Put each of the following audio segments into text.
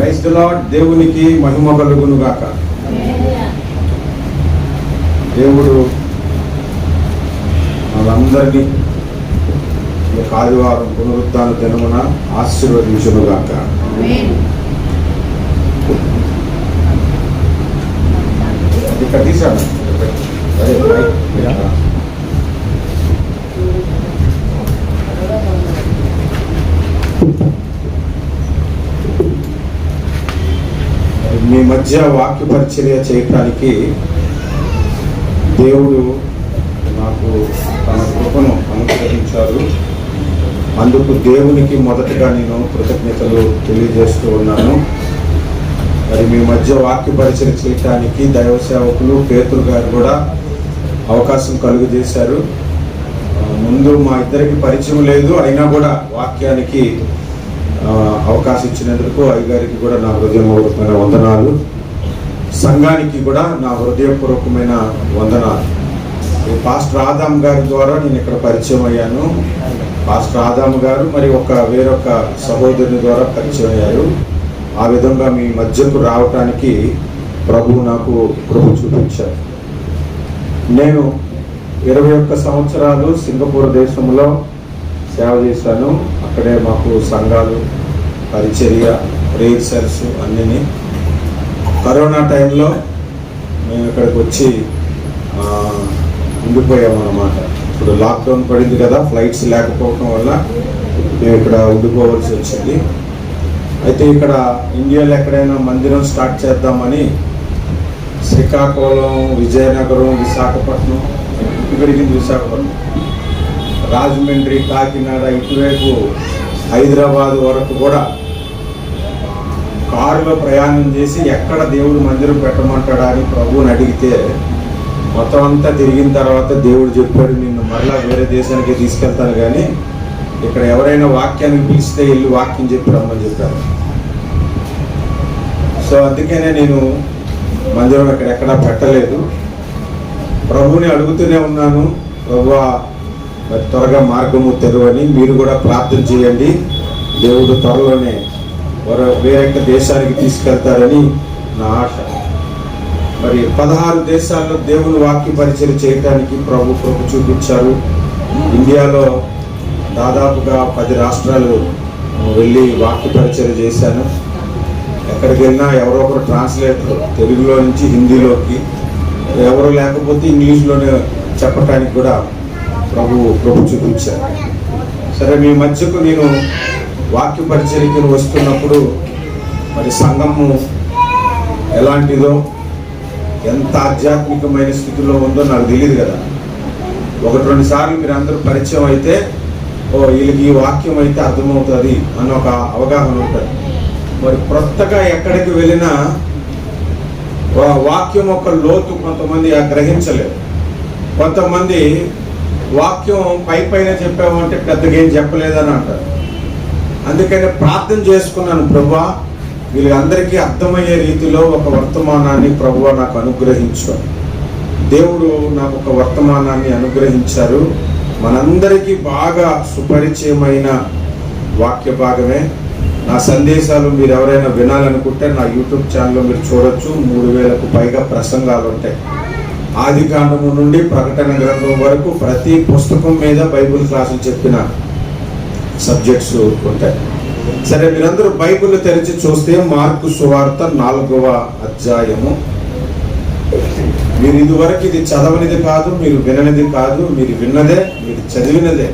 Praise the lord. దేవునికి మహిమ కలుగును గాక. దేవుడు వాళ్ళందరినీ ఈ ఆదివారం పునరుత్థాన దినమున ఆశీర్వదించును గాక. ఇక్కడ తీసాను. మీ మధ్య వాక్య పరిచర్య చేయటానికి దేవుడు నాకు తన కృపను అనుగ్రహించారు. అందుకు దేవునికి మొదటగా నేను కృతజ్ఞతలు తెలియజేస్తూ ఉన్నాను. మరి మీ మధ్య వాక్య పరిచర్య చేయటానికి దైవ సేవకులు పేతురు గారు కూడా అవకాశం కలుగు చేశారు. ముందు మా ఇద్దరికి పరిచయం లేదు, అయినా కూడా వాక్యానికి అవకాశం ఇచ్చినందుకు అయ్యగారికి కూడా నా హృదయపూర్వకమైన వందనాలు. సంఘానికి కూడా నా హృదయపూర్వకమైన వందనాలు. పాస్టర్ ఆదాం గారి ద్వారా నేను ఇక్కడ పరిచయం అయ్యాను. పాస్టర్ ఆదాం గారు మరి వేరొక సహోదరుని ద్వారా పరిచయం అయ్యారు. ఆ విధంగా మీ మధ్యకు రావటానికి ప్రభువు నాకు కృప చూపించారు. నేను 21 సంవత్సరాలు సింగపూర్ దేశంలో సేవ చేశాను. అక్కడే మాకు సంఘాలు, పరిచర్య, ప్రేయర్స్ అన్నీ. కరోనా టైంలో మేము ఇక్కడికి వచ్చి ఉండిపోయామన్నమాట. ఇప్పుడు లాక్డౌన్ పడింది కదా, ఫ్లైట్స్ లేకపోవడం వల్ల మేము ఇక్కడ ఉండిపోవాల్సి వచ్చింది. అయితే ఇక్కడ ఇండియాలో ఎక్కడైనా మందిరం స్టార్ట్ చేద్దామని శ్రీకాకుళం, విజయనగరం, విశాఖపట్నం, ఇక్కడికి విశాఖపట్నం, రాజమండ్రి, కాకినాడ, ఇటువైపు హైదరాబాద్ వరకు కూడా కారులో ప్రయాణం చేసి ఎక్కడ దేవుడు మందిరం పెట్టమంటాడా అని ప్రభువుని అడిగితే మొత్తం అంతా తిరిగిన తర్వాత దేవుడు చెప్పాడు, నిన్ను మరలా వేరే దేశానికి తీసుకెళ్తాను, కానీ ఇక్కడ ఎవరైనా వాక్యానికి పిలిస్తే వెళ్ళి వాక్యం చెప్పి రమ్మని చెప్పారు. సో అందుకనే నేను మందిరం ఎక్కడెక్కడా పెట్టలేదు. ప్రభువుని అడుగుతూనే ఉన్నాను, ప్రభువా మరి త్వరగా మార్గము తెరవని. మీరు కూడా ప్రార్థన చేయండి, దేవుడు త్వరలోనే వేరే దేశానికి తీసుకెళ్తారని నా ఆశ. మరి 16 దేశాల్లో దేవుని వాక్య పరిచయం చేయడానికి ప్రభు కృప చూపించారు. ఇండియాలో దాదాపుగా 10 రాష్ట్రాలు వెళ్ళి వాక్య పరిచయం చేశాను. ఎక్కడికి వెళ్ళినా ఎవరో ఒకరు ట్రాన్స్లేటర్ తెలుగులో నుంచి హిందీలోకి, ఎవరు లేకపోతే ఇంగ్లీష్లోనే చెప్పటానికి కూడా ప్రభు కృప చూపించారు. సరే, మీ మధ్యకు నేను వాక్య పరిచర్యకు వస్తున్నప్పుడు మరి సంఘము ఎలాంటిదో, ఎంత ఆధ్యాత్మికమైన స్థితిలో ఉందో నాకు తెలియదు కదా. 1-2 సార్లు మీరు అందరూ పరిచయం అయితే వీళ్ళకి ఈ వాక్యం అయితే అర్థమవుతుంది అన్న ఒక అవగాహన ఉంటుంది. మరి కొత్తగా ఎక్కడికి వెళ్ళినా వాక్యం ఒక లోతు కొంతమంది గ్రహించలేరు. కొంతమంది వాక్యం పైన చెప్పామంటే పెద్దగా ఏం చెప్పలేదని అంటారు. అందుకని ప్రార్థన చేసుకున్నాను, ప్రభువా వీళ్ళందరికీ అర్థమయ్యే రీతిలో ఒక వర్తమానాన్ని ప్రభువా నాకు అనుగ్రహించు. దేవుడు నాకు ఒక వర్తమానాన్ని అనుగ్రహించారు. మనందరికీ బాగా సుపరిచయమైన వాక్య భాగమే. నా సందేశాలు మీరు ఎవరైనా వినాలనుకుంటే నా యూట్యూబ్ ఛానల్లో మీరు చూడొచ్చు. 3000కు పైగా ప్రసంగాలు ఉంటాయి. ఆదికాండము నుండి ప్రకటన గ్రంథం వరకు ప్రతి పుస్తకం మీద బైబిల్ క్లాసులు చెప్పిన సబ్జెక్ట్స్ ఉంటాయి. సరే, మీరందరూ బైబిల్ తెరిచి చూస్తే మార్కు సువార్త 4వ అధ్యాయము. మీరు ఇదివరకు ఇది చదవనిది కాదు, మీరు విననిది కాదు, మీరు విన్నదే, మీరు చదివినదే.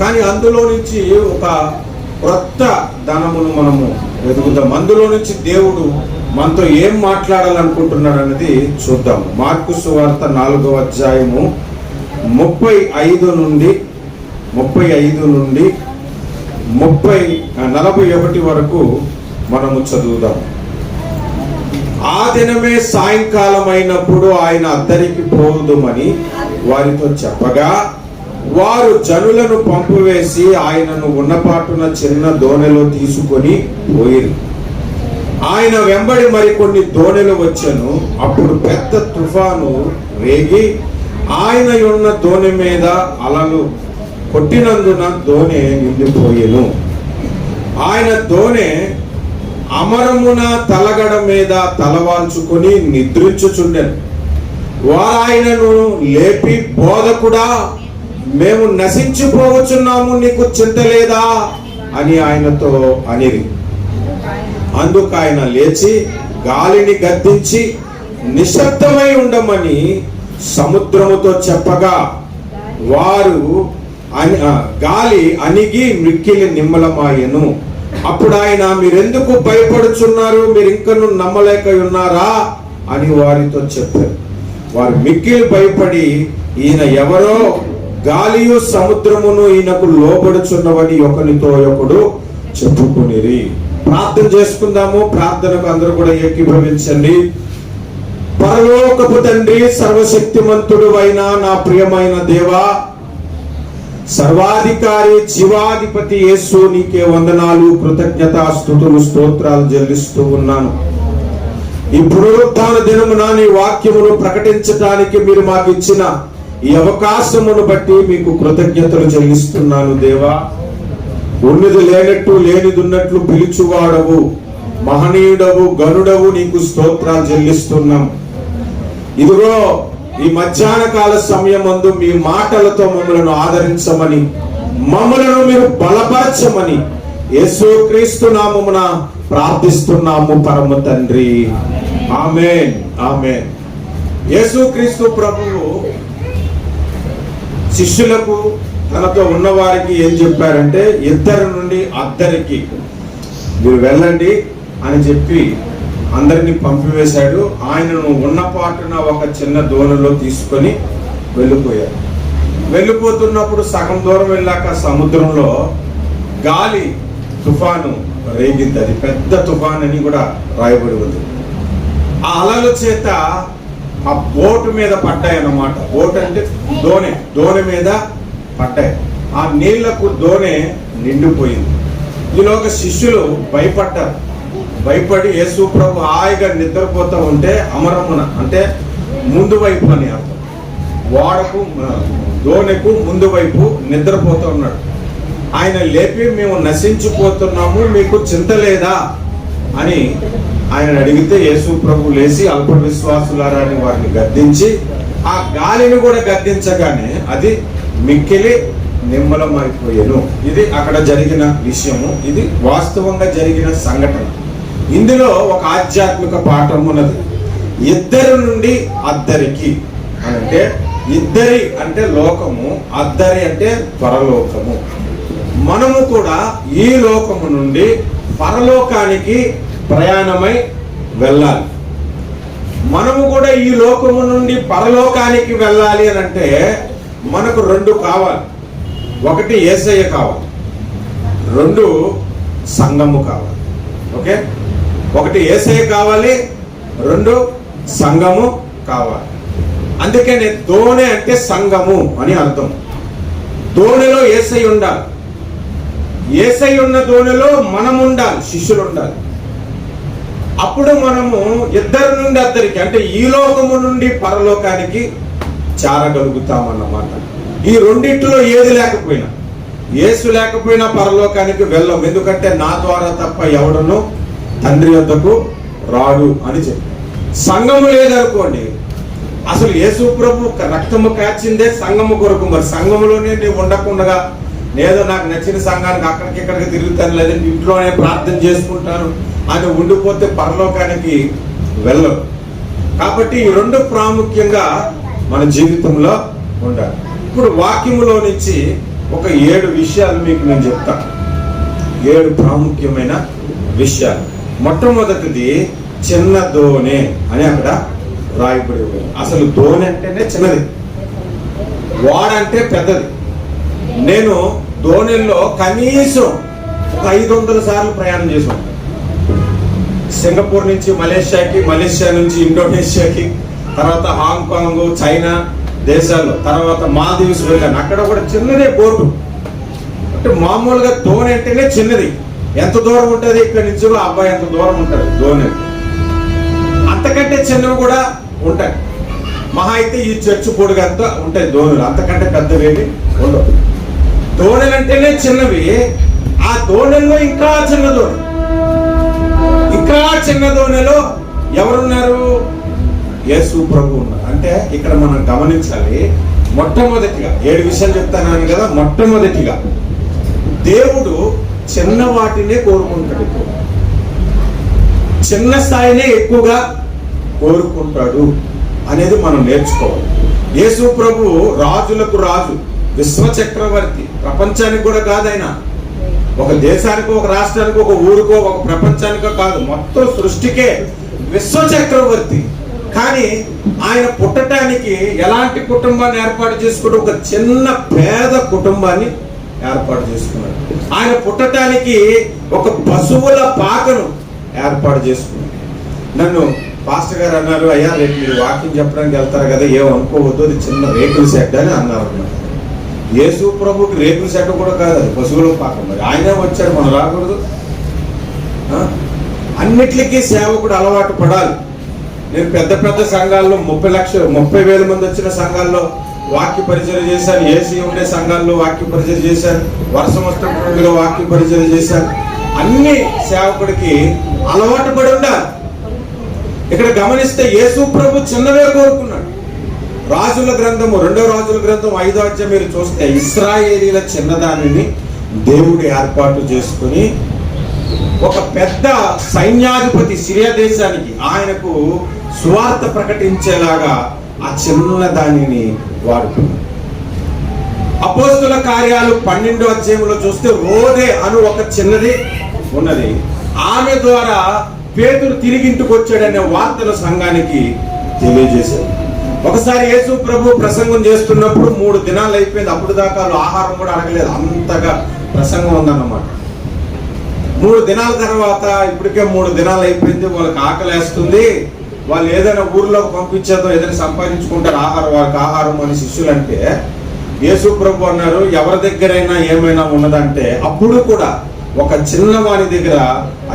కానీ అందులో నుంచి ఒక క్రొత్త ధనమును మనము వెతుకుతాం. అందులో నుంచి దేవుడు మనతో ఏం మాట్లాడాలనుకుంటున్నాడు అన్నది చూద్దాము. మార్కు సువార్త 4వ అధ్యాయము 35 నుండి 41 వరకు మనము చదువుదాం. ఆ దినమే సాయంకాలం అయినప్పుడు ఆయన అద్దరికి పోదుమని వారితో చెప్పగా వారు జనులను పంపివేసి ఆయనను ఉన్నపాటున చిన్న దోణిలో తీసుకొని పోయిరి. ఆయన వెంబడి మరికొన్ని దోణిలు వచ్చెను. అప్పుడు పెద్ద తుఫాను రేగి ఆయన ఉన్న దోణి మీద అలలు కొట్టినందున దోణి నిండిపోయెను. ఆయన దోణి అమరమున తలగడ మీద తలవాల్చుకొని నిద్రించుచుండెను. వారు ఆయనను లేపి, బోధకుడా, మేము నశించిపోవచ్చున్నాము, నీకు చింత లేదా అని ఆయనతో అనిరి. అందుకు ఆయన లేచి గాలిని గద్దించి నిశ్శబ్దమై ఉండమని సముద్రముతో చెప్పగా వారు గాలి అణిగి మిక్కిలి నిమ్మలమాయెను. అప్పుడు ఆయన, మీరెందుకు భయపడుచున్నారు? మీరు ఇంకను నమ్మలేక ఉన్నారా అని వారితో చెప్పారు. వారు మిక్కిలి భయపడి, ఈయన ఎవరో, గాలియు సముద్రమును ఈయనకు లోబడుచున్నవని ఒకరితో ఒకడు చెప్పుకునిరి. ప్రార్థన చేసుకుందాము. ప్రార్థనకు అందరూ కూడా ఏకీభవించండి. పరలోకపు తండ్రి, సర్వశక్తిమంతుడు అయిన నా ప్రియమైన దేవా, సర్వాధికారి, జీవాధిపతి యేసు, నీకే వందనాలు, కృతజ్ఞత, స్తుతులు, స్తోత్రాలు చెల్లిస్తూ ఉన్నాను. ఈ పునరుత్థాన దినమున నీ వాక్యమును ప్రకటించడానికి మీరు మాకు ఇచ్చిన ఈ అవకాశమును బట్టి మీకు కృతజ్ఞతలు చెల్లిస్తున్నాను. దేవా, ఉన్నది లేనట్టు లేనిది ఉన్నట్లు పిలుచువాడవు, మహనీయుడవు, గనుడవు, నీకు స్తోత్రాలు చెల్లిస్తున్నాం. ఇదిగో ఈ మధ్యాహ్న కాల సమయమందు మీ మాటలతో మమ్మలను ఆదరించమని, మమ్మలను మీరు బలపరచమని యేసుక్రీస్తు నామమున ప్రార్థిస్తున్నాము పరమ తండ్రి. ఆమేన్, ఆమేన్. యేసుక్రీస్తు ప్రభువు శిష్యులకు, తనతో ఉన్నవారికి ఏం చెప్పారంటే, ఇద్దరి నుండి అద్దరికి మీరు వెళ్ళండి అని చెప్పి అందరినీ పంపివేశాడు. ఆయనను ఉన్నపాటున ఒక చిన్న దోణిలో తీసుకొని వెళ్ళిపోయారు. వెళ్ళిపోతున్నప్పుడు సగం దూరం వెళ్ళాక సముద్రంలో గాలి తుఫాను రేగింది. అది పెద్ద తుఫాన్ అని కూడా రాయబడి ఉంది. ఆ అలల చేత ఆ బోటు మీద పడ్డాయి అన్నమాట. బోట్ అంటే దోణి మీద పడ్డాయి. ఆ నీళ్లకు దోణి నిండిపోయింది. ఈలోగా శిష్యులు భయపడ్డారు. భయపడి యేసు ప్రభు హాయిగా నిద్రపోతూ ఉంటే, అమరమున అంటే ముందు వైపు అని అర్థం, ఓడకు దోణికు ముందు వైపు నిద్రపోతూ ఉన్నాడు. ఆయన లేపి, మేము నశించిపోతున్నాము, మీకు చింత లేదా అని ఆయన అడిగితే, యేసు ప్రభు లేచి అల్ప విశ్వాసులారా అని వారిని గద్దించి, ఆ గాలిని కూడా గద్దించగానే అది మిక్కిలి నిమ్మలమైపోయాను. ఇది అక్కడ జరిగిన విషయము. ఇది వాస్తవంగా జరిగిన సంఘటన. ఇందులో ఒక ఆధ్యాత్మిక పాఠం ఉన్నది. ఇద్దరి నుండి అద్దరికి అంటే, ఇద్దరి అంటే లోకము, అద్దరి అంటే పరలోకము. మనము కూడా ఈ లోకము నుండి పరలోకానికి ప్రయాణమై వెళ్ళాలి. మనము కూడా ఈ లోకము నుండి పరలోకానికి వెళ్ళాలి అని అంటే మనకు రెండు కావాలి. ఒకటి యేసయ్య కావాలి, రెండు సంఘము కావాలి. ఓకే, ఒకటి యేసయ్య కావాలి, రెండు సంఘము కావాలి. అందుకనే దోణి అంటే సంఘము అని అర్థం. దోణిలో యేసయ్య ఉండాలి. యేసయ్య ఉన్న దోణిలో మనం ఉండాలి, శిష్యులు ఉండాలి. అప్పుడు మనము ఇద్దరి నుండి అద్దరికి అంటే ఈ లోకము నుండి పరలోకానికి చేరగలుగుతామన్నమాట. ఈ రెండిట్లో ఏది లేకపోయినా, యేసు లేకపోయినా పరలోకానికి వెళ్ళం. ఎందుకంటే నా ద్వారా తప్ప ఎవడను తండ్రి వద్దకు రాడు అని చెప్పి. సంఘము లేదనుకోండి, అసలు యేసు ప్రభు రక్తము కాచిందే సంఘము కొరకు. మరి సంఘములోనే నీవు ఉండకుండా, లేదో నాకు నచ్చిన సంఘానికి అక్కడికి ఇక్కడికి తిరుగుతాను, లేదంటే ఇంట్లోనే ప్రార్థన చేసుకుంటాను అని ఉండిపోతే పరలోకానికి వెళ్ళరు. కాబట్టి ఈ రెండు ప్రాముఖ్యంగా మన జీవితంలో ఉండాలి. ఇప్పుడు వాక్యములో నుంచి ఒక 7 విషయాలు మీకు నేను చెప్తాను. 7 ప్రాముఖ్యమైన విషయాలు. మొట్టమొదటిది చిన్న దోణి అని అక్కడ రాయబడి ఉంది. అసలు దోణి అంటేనే చిన్నది, వాడంటే పెద్దది. నేను దోణిల్లో కనీసం ఒక 500 సార్లు ప్రయాణం చేసాను. సింగపూర్ నుంచి మలేషియాకి, మలేషియా నుంచి ఇండోనేషియాకి, తర్వాత హాంకాంగ్, చైనా దేశాల్లో, తర్వాత మాల్దీవ్స్ వెళ్ళాను. అక్కడ కూడా చిన్నదే బోటు. అంటే మామూలుగా దోణి అంటేనే చిన్నది. ఎంత దూరం ఉంటుంది ఇక్కడ నుంచి? అబ్బాయి ఎంత దూరం ఉంటుంది దోణి. అంతకంటే చిన్నవి కూడా ఉంటాయి. మహా అయితే ఈ చర్చ్ పొడుగంతా ఉంటాయి దోణులు, అంతకంటే పెద్దవేవి ఉండవు. దోణులు అంటేనే చిన్నవి. ఆ దోణుల్లో ఇంకా చిన్న దోణి, ఇంకా చిన్న దోణిలో ఎవరున్నారు? యేసు ప్రభు ఉన్నారు. అంటే ఇక్కడ మనం గమనించాలి, మొట్టమొదటిగా 7 విషయాలు చెప్తాను కదా. మొట్టమొదటిగా దేవుడు చిన్న వాటినే కోరుకుంటాడు, చిన్న స్థాయినే ఎక్కువగా కోరుకుంటాడు అనేది మనం నేర్చుకోవాలి. యేసు ప్రభు రాజులకు రాజు, విశ్వ చక్రవర్తి. ప్రపంచానికి కూడా కాదు ఆయన, ఒక దేశానికి, ఒక రాష్ట్రానికి, ఒక ఊరికో, ఒక ప్రపంచానికో కాదు, మొత్తం సృష్టికే విశ్వ చక్రవర్తి. కానీ ఆయన పుట్టడానికి ఎలాంటి కుటుంబాన్ని ఏర్పాటు చేసుకుంటూ ఒక చిన్న పేద కుటుంబాన్ని ఏర్పాటు చేసుకున్నాడు. ఆయన పుట్టడానికి ఒక పశువుల పాకను ఏర్పాటు చేసుకున్నాడు. నన్ను పాస్టర్ గారు అన్నారు, అయ్యా రేపు మీరు వాకింగ్ చెప్పడానికి వెళ్తారు కదా, ఏమనుకోవద్దు, అది చిన్న రేకుల షెడ్ అని అన్నారు అన్నమాట. యేసు ప్రభుకి రేకుల షెడ్ కూడా కాదు, అది పశువుల పాకం. మరి ఆయనే వచ్చాడు, మనం రాకూడదు? అన్నిటికీ సేవకుడు అలవాటు పడాలి. నేను పెద్ద పెద్ద సంఘాల్లో 30,000 మంది వచ్చిన సంఘాల్లో వాక్య పరిచయం చేశాను. ఏసీ ఉండే సంఘాల్లో వాక్య పరిచయం చేశాను. వర్షం వస్తున్నట్టుగా వాక్య పరిచయం చేశాను. అన్ని సేవకుడికి అలవాటు పడి ఉండాలి. ఇక్కడ గమనిస్తే యేసు ప్రభు చిన్నవే కోరుకున్నాడు. రాజుల గ్రంథము 2వ రాజుల గ్రంథం 5వ అధ్యాయం మీరు చూస్తే ఇశ్రాయేలీల చిన్నదానిని దేవుడు ఏర్పాటు చేసుకుని ఒక పెద్ద సైన్యాధిపతి సిరియా దేశానికి ఆయనకు సువార్త ప్రకటించేలాగా ఆ చిన్న దానిని వాడుకున్నాడు. అపోస్తుల కార్యాలు 12వ అధ్యాయంలో చూస్తే రోదే అను ఒక చిన్నది ఉన్నది. ఆమె ద్వారా పేతురు తిరిగి ఇంటికి వచ్చాడనే వార్తను సంఘానికి తెలియజేశారు. ఒకసారి యేసు ప్రభు ప్రసంగం చేస్తున్నప్పుడు 3 దినాలు అయిపోయింది. అప్పుడు దాకా ఆహారం కూడా అడగలేదు, అంతగా ప్రసంగం ఉందన్నమాట. 3 దినాల తర్వాత ఇప్పటికే 3 దినాలు అయిపోయింది, వాళ్ళకి ఆకలేస్తుంది, వాళ్ళు ఏదైనా ఊర్లోకి పంపించేదో ఏదైనా సంపాదించుకుంటారు ఆహారం, వాళ్ళకి ఆహారం అని శిష్యులు అంటే యేసు ప్రభు అన్నారు, ఎవరి దగ్గరైనా ఏమైనా ఉన్నదంటే అప్పుడు కూడా ఒక చిన్నవాని దగ్గర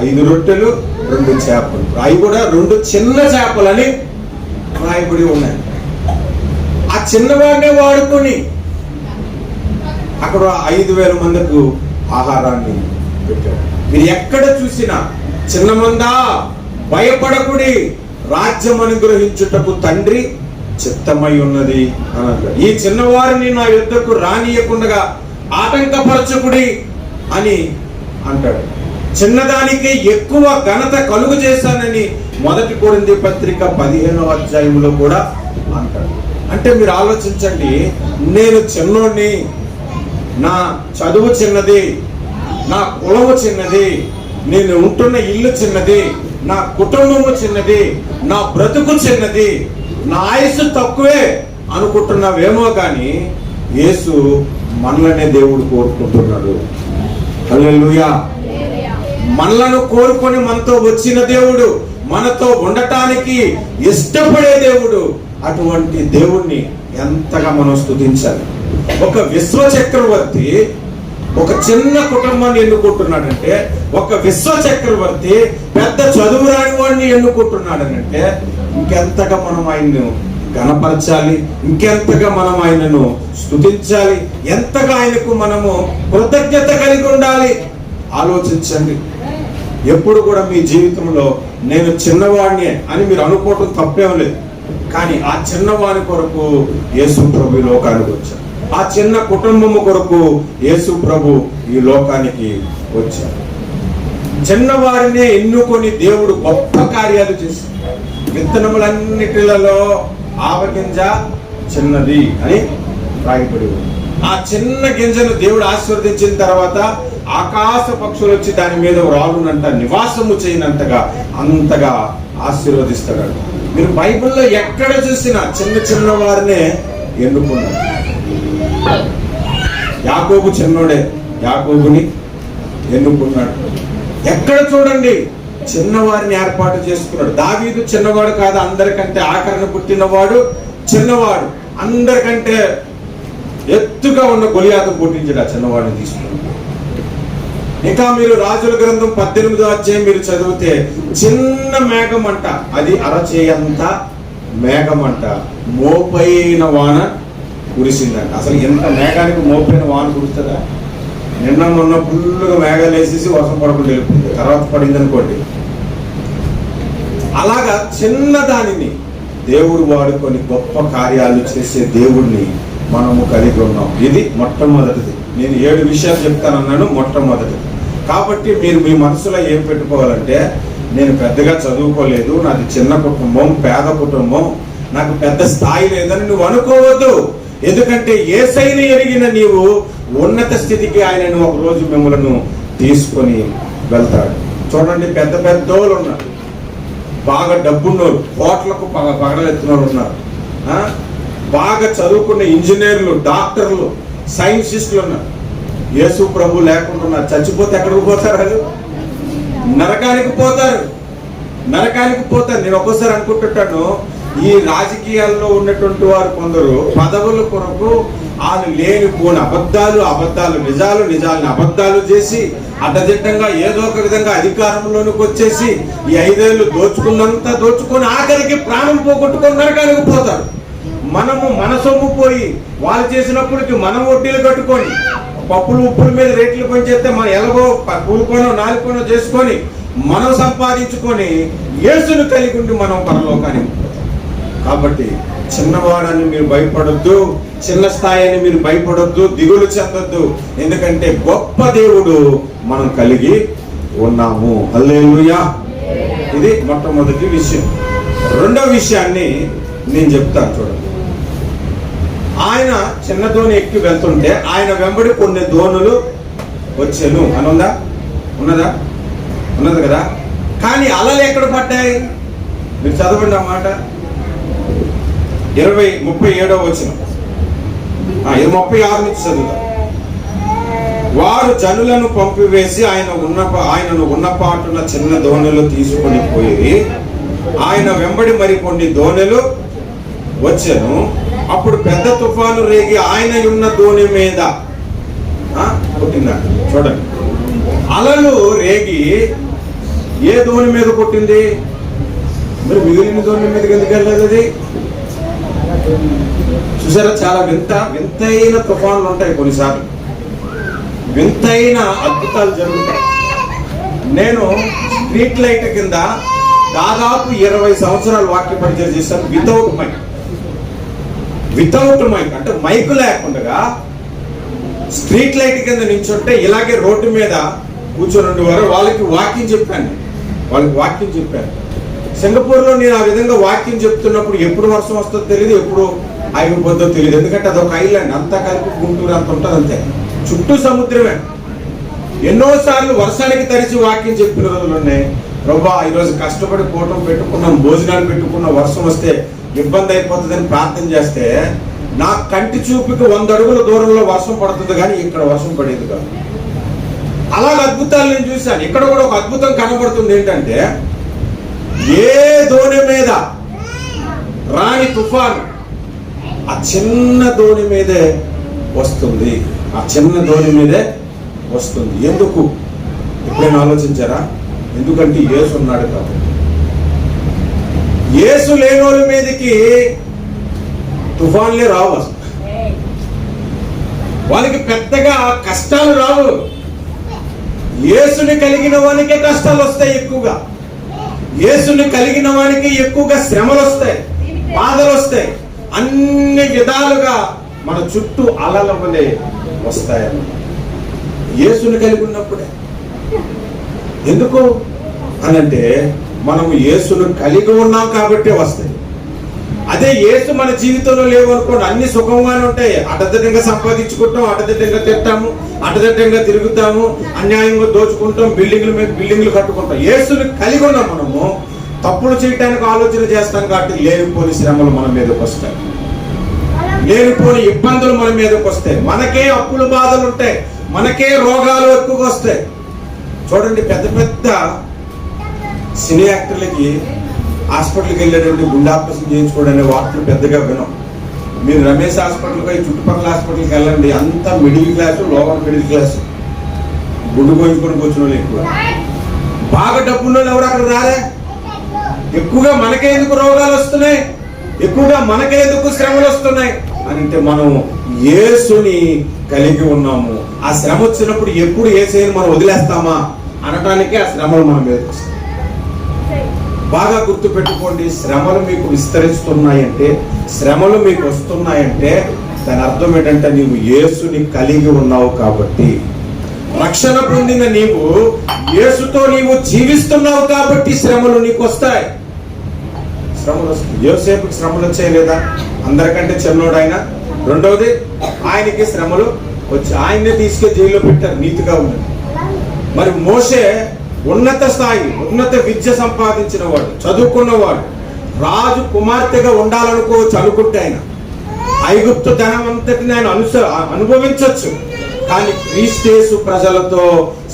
5 రొట్టెలు 2 చేపలు, అవి కూడా 2 చిన్న చేపలని రాయబడి ఉన్నాయి. ఆ చిన్నవాడినే వాడుకొని అక్కడ 5,000 మందికి ఆహారాన్ని పెట్టాడు. మీరు ఎక్కడ చూసినా చిన్న మందా భయపడకుడి, రాజ్యం అనుగ్రహించుటకు తండ్రి చిత్తమై ఉన్నది అని అంటాడు. ఈ చిన్నవారిని నా యుద్ధకు రానియకుండా ఆటంకపరచకుడి అని అంటాడు. చిన్నదానికి ఎక్కువ ఘనత కలుగు చేశానని 1 కొరింథీ పత్రిక 15వ అధ్యాయంలో కూడా అంటాడు. అంటే మీరు ఆలోచించండి, నేను చిన్నోడిని, నా చదువు చిన్నది, నా కులము చిన్నది, నేను ఉంటున్న ఇల్లు చిన్నది, నా కుటుంబము చిన్నది, నా బ్రతుకు చిన్నది, నా ఆయుస్సు తక్కువే అనుకుంటున్నావేమో కానీ యేసు మనలనే దేవుడు కోరుకుంటున్నాడు. హల్లెలూయా. మనలను కోరుకొని మనతో వచ్చిన దేవుడు, మనతో ఉండటానికి ఇష్టపడే దేవుడు. అటువంటి దేవుణ్ణి ఎంతగా మనం స్తుతించాలి. ఒక విశ్వ చక్రవర్తి ఒక చిన్న కుటుంబాన్ని ఎన్నుకుంటున్నాడంటే, ఒక విశ్వ చక్రవర్తి పెద్ద చదువు రాని వాడిని ఎన్నుకుంటున్నాడనంటే ఇంకెంతగా మనం ఆయన్ను గణపరచాలి, ఇంకెంతగా మనం ఆయనను స్తుతించాలి, ఎంతగా ఆయనకు మనము కృతజ్ఞత కలిగి ఉండాలి. ఆలోచించండి. ఎప్పుడు కూడా మీ జీవితంలో నేను చిన్నవాడిని అని మీరు అనుకోవటం తప్పేం లేదు. కానీ ఆ చిన్నవాడి కొరకు యేసు ప్రభు ఈ లోకానికి వచ్చాడు. ఆ చిన్న కుటుంబము కొరకు యేసు ప్రభు ఈ లోకానికి వచ్చాడు. చిన్నవారినే ఎన్నుకొని దేవుడు గొప్ప కార్యాలు చేశాడు. విత్తనములన్నిటిలలో ఆవగింజ చిన్నది అని రాయబడి ఉంది. ఆ చిన్న గింజను దేవుడు ఆశీర్వదించిన తర్వాత ఆకాశ పక్షులు వచ్చి దాని మీద రాలునంట, నివాసము చేయనంతగా అంతగా ఆశీర్వదిస్తాడు. మీరు బైబిల్లో ఎక్కడ చూసినా చిన్న చిన్న వారినే ఎన్నుకున్నారు. యాకోబు చిన్నోడే, యాకోబుని ఎన్నుకున్నాడు. ఎక్కడ చూడండి చిన్నవారిని ఏర్పాటు చేసుకున్నాడు. దావీదు చిన్నవాడు కాదు, అందరికంటే ఆఖరణ పుట్టినవాడు, చిన్నవాడు. అందరికంటే ఎత్తుగా ఉన్న గొలియాతు పుట్టించాడు, ఆ చిన్నవాడిని తీసుకున్నాడు. ఇంకా మీరు రాజుల గ్రంథం 18వ అధ్యాయం మీరు చదివితే చిన్న మేఘం అంట, అది అరచేయంత మేఘం అంట, మోపైన వాన కురిసిందంట. అసలు ఎంత మేఘానికి మోపైన వాన కురుస్తుందా? నిన్న మొన్న ఫుల్గా మేఘాలు వేసేసి వర్షం పడకుండా వెళ్ళిపోయింది, తర్వాత పడింది అనుకోండి, అలాగా చిన్న దానిని దేవుడు వాడుకొని గొప్ప కార్యాలు చేసే దేవుడిని మనము కలిగి ఉన్నాం. ఇది మొట్టమొదటిది. నేను 7 విషయాలు చెప్తానన్నాను, మొట్టమొదటిది. కాబట్టి మీరు మీ మనసులో ఏం పెట్టుకోవాలంటే, నేను పెద్దగా చదువుకోలేదు, నాది చిన్న కుటుంబం, పేద కుటుంబం, నాకు పెద్ద స్థాయి లేదని నువ్వు అనుకోవద్దు. ఎందుకంటే యేసయ్యను ఎరిగిన నీవు ఉన్నత స్థితికి ఆయనను ఒక రోజు మిమ్మల్ని తీసుకొని వెళ్తాడు. చూడండి, పెద్ద పెద్దోళ్ళు ఉన్నారు, బాగా డబ్బున్నోళ్ళు, కోట్లకు పగడలెత్తినోళ్ళు ఉన్నారు, బాగా చదువుకున్న ఇంజనీర్లు, డాక్టర్లు, సైంటిస్టులు ఉన్నారు. యేసు ప్రభు లేకుండా ఉన్నారు. చచ్చిపోతే ఎక్కడికి పోతారు? వాళ్ళు నరకానికి పోతారు. నరకానికి పోతారు. నేను ఒక్కోసారి అనుకుంటుంటాను, ఈ రాజకీయాల్లో ఉన్నటువంటి వారు కొందరు పదవుల కొరకు వాళ్ళు లేనిపోని అబద్ధాలు నిజాలని అబద్ధాలు చేసి అడ్డదిడ్డంగా ఏదో ఒక విధంగా అధికారంలోనికి వచ్చేసి ఈ 5 ఏళ్ళు దోచుకున్నంత దోచుకొని ఆఖరికి ప్రాణం పోగొట్టుకొని నరకానికి పోతారు. మనము మన సొమ్ము పోయి వాళ్ళు చేసినప్పటికి మనం వడ్డీలు కట్టుకొని పప్పులు ఉప్పుల మీద రేట్లు పెంచేస్తే మనం ఎలాగో కూలుకోనో నాలుగుకోనో చేసుకొని మనం సంపాదించుకొని యేసును కలిగి ఉండి మనం పరలోకానికి. కాబట్టి చిన్నవాడని మీరు భయపడొద్దు, చిన్న స్థాయి అని మీరు భయపడొద్దు, దిగులు చెందొద్దు. ఎందుకంటే గొప్ప దేవుడు మనం కలిగి ఉన్నాము. హల్లెలూయా. ఇది మొట్టమొదటి విషయం. రెండవ విషయాన్ని నేను చెప్తాను చూడండి. ఆయన చిన్న దోణి ఎక్కి వెళ్తుంటే ఆయన వెంబడి కొన్ని దోణులు వచ్చాను అని ఉన్నది కదా. కానీ అలలు ఎక్కడ పడ్డాయి? మీరు చదవండి ఆ మాట. 37వ వచనం, 36 నుంచి చదువుతాం. వారు జనులను పంపివేసి ఆయనను ఉన్నపాటున చిన్న దోణులు తీసుకొని పోయి ఆయన వెంబడి మరికొన్ని దోణులు వచ్చాను. అప్పుడు పెద్ద తుఫాను రేగి ఆయన ఉన్న దోణి మీద కొట్టిందా చూడండి. అలలు రేగి ఏ దోణి మీద కొట్టింది? మరి మిగిలిన దోణి మీదకి ఎందుకు వెళ్ళలేదు? అది చూసారా, చాలా వింతైన తుఫాన్లు ఉంటాయి, కొన్నిసార్లు వింతైన అద్భుతాలు జరుగుతాయి. నేను స్ట్రీట్ లైట్ కింద దాదాపు 20 సంవత్సరాలు వాక్య పరిచయం చేశాను. వితౌట్ మైక్ అంటే మైకు లేకుండా స్ట్రీట్ లైట్ కింద నించుంటే ఇలాగే రోడ్డు మీద కూర్చొని ఉండేవారు. వాళ్ళకి వాక్యం చెప్పాను. సింగపూర్లో నేను ఆ విధంగా వాక్యం చెప్తున్నప్పుడు ఎప్పుడు వర్షం వస్తుందో తెలియదు, ఎప్పుడు ఆగిపోద్దో తెలియదు. ఎందుకంటే అదొక ఐలాండ్, అంతా కలిపి గుంటూరు అంత ఉంటుంది, అంతే చుట్టూ సముద్రమే. ఎన్నోసార్లు వర్షానికి తడిచి వాక్యం చెప్పిన రోజులు ఉన్నాయి. ప్రభువా, ఈరోజు కష్టపడి కూటం పెట్టుకున్నాం, భోజనాలు పెట్టుకున్నాం, వర్షం వస్తే ఇబ్బంది అయిపోతుందని ప్రార్థన చేస్తే నా కంటి చూపుకి 100 అడుగుల దూరంలో వర్షం పడుతుంది, కానీ ఇక్కడ వర్షం పడేది కాదు. అలాగ అద్భుతాలు నేను చూశాను. ఇక్కడ కూడా ఒక అద్భుతం కనబడుతుంది. ఏంటంటే, ఏ దోణి మీద రాని తుఫాను ఆ చిన్న దోణి మీదే వస్తుంది. ఎందుకు? ఎప్పుడైనా ఆలోచించారా? ఎందుకంటే యేసు ఉన్నాడు కాబట్టి. యేసు లేనోళ్ళ మీదకి తుఫాన్లే రావు, అసలు వాళ్ళకి పెద్దగా కష్టాలు రావు. యేసుని కలిగిన వానికే కష్టాలు వస్తాయి ఎక్కువగా. యేసుని కలిగిన వానికి ఎక్కువగా శ్రమలు వస్తాయి, బాధలు వస్తాయి. అన్ని విధాలుగా మన చుట్టూ అలల వలె వస్తాయి యేసుని కలిగి ఉన్నప్పుడే. ఎందుకు అనంటే, మనము యేసును కలిగి ఉన్నాం కాబట్టి వస్తాయి. అదే యేసు మన జీవితంలో లేవనుకోండి, అన్ని సుఖంగానే ఉంటాయి. అడ్డదిడ్డంగా సంపాదించుకుంటాం, అడ్డదిడ్డంగా తింటాము, అడ్డదిడ్డంగా తిరుగుతాము, అన్యాయంగా దోచుకుంటాం, బిల్డింగ్ల మీద బిల్డింగ్లు కట్టుకుంటాం. యేసుని కలిగి ఉన్నాం. మనము తప్పులు చేయడానికి ఆలోచన చేస్తాం కాబట్టి లేనిపోని శ్రమలు మన మీదకి వస్తాయి, లేనిపోని ఇబ్బందులు మన మీదకి వస్తాయి, మనకే అప్పులు బాధలు ఉంటాయి, మనకే రోగాలు ఎక్కువగా వస్తాయి. చూడండి, పెద్ద పెద్ద సినీ యాక్టర్లకి హాస్పిటల్కి వెళ్ళేటువంటి గుండె ఆపరేషన్ చేయించుకోవడానికి వార్తలు పెద్దగా వినం. మీరు రమేష్ హాస్పిటల్కి పోయి చుట్టుపక్కల హాస్పిటల్కి వెళ్ళండి, అంతా middle class, lower middle class, గుండు కోయించుకొని కూర్చున్న వాళ్ళు ఎక్కువ. బాగా డబ్బున్న వాళ్ళు ఎవరు అక్కడ రాలే. ఎక్కువగా మనకే ఎందుకు రోగాలు వస్తున్నాయి, ఎక్కువగా మనకే ఎందుకు శ్రమలు వస్తున్నాయి అంటే, మనం యేసుని కలిగి ఉన్నాము. ఆ శ్రమ వచ్చినప్పుడు ఎప్పుడు యేసుని మనం వదిలేస్తామా అనటానికి ఆ శ్రమలు మన మీదకి వస్తాయి. బాగా గుర్తుపెట్టుకోండి, శ్రమలు మీకు విస్తరిస్తున్నాయంటే, శ్రమలు మీకు వస్తున్నాయంటే దాని అర్థం ఏంటంటే నీవు యేసుని కలిగి ఉన్నావు కాబట్టి, రక్షణ పొందిన నీవు యేసుతో నీవు జీవిస్తున్నావు కాబట్టి శ్రమలు నీకు వస్తాయి. శ్రమలు వస్తాయి. యోసేపుకి శ్రమలు వచ్చాయి లేదా? అందరికంటే చిన్నోడు ఆయన. రెండవది, ఆయనకి శ్రమలు వచ్చి ఆయన్నే తీసుకెళ్లి జైల్లో పెట్టారు నీతిగా ఉన్నది. మరి మోషే ఉన్నత స్థాయి, ఉన్నత విద్య సంపాదించిన వాడు, చదువుకున్నవాడు, రాజు కుమార్తెగా ఉండాలనుకోవచ్చు అనుకుంటే ఆయన ఐగుప్తు ధనం అంతటిని ఆయన అనుభవించవచ్చు. కానీ క్రీస్తు ప్రజలతో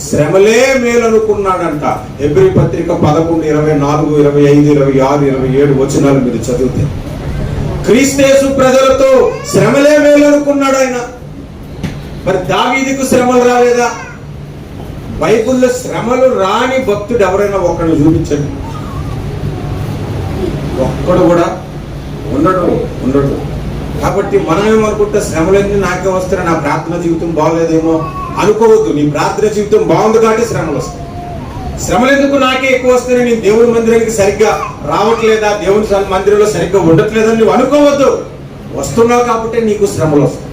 శ్రమలే మేలనుకున్నాడంట. హెబ్రీ పత్రిక 11:24, 25, 26, 27 వచనాలు మీరు చదివితే క్రీస్తు ప్రజలతో శ్రమలే మేలనుకున్నాడు ఆయన. మరి దావీదుకు శ్రమలు రాలేదా? బైబిల్లో శ్రమలు రాని భక్తుడు ఎవరైనా ఒక్కడు చూపించండి. ఒక్కడు కూడా ఉండడు. కాబట్టి మనం ఏమనుకుంటే శ్రమలన్నీ నాకే వస్తాయి, నా ప్రార్థన జీవితం బాగలేదేమో అనుకోవద్దు. నీ ప్రార్థన జీవితం బాగుంది కాబట్టి శ్రమలు వస్తాయి. శ్రమలు ఎందుకు నాకే ఎక్కువ వస్తాయి, నేను దేవుని మందిరానికి సరిగ్గా రావట్లేదా, దేవుని మందిరంలో సరిగ్గా ఉండట్లేదని నువ్వు అనుకోవద్దు. వస్తున్నావు కాబట్టి నీకు శ్రమలు వస్తాయి.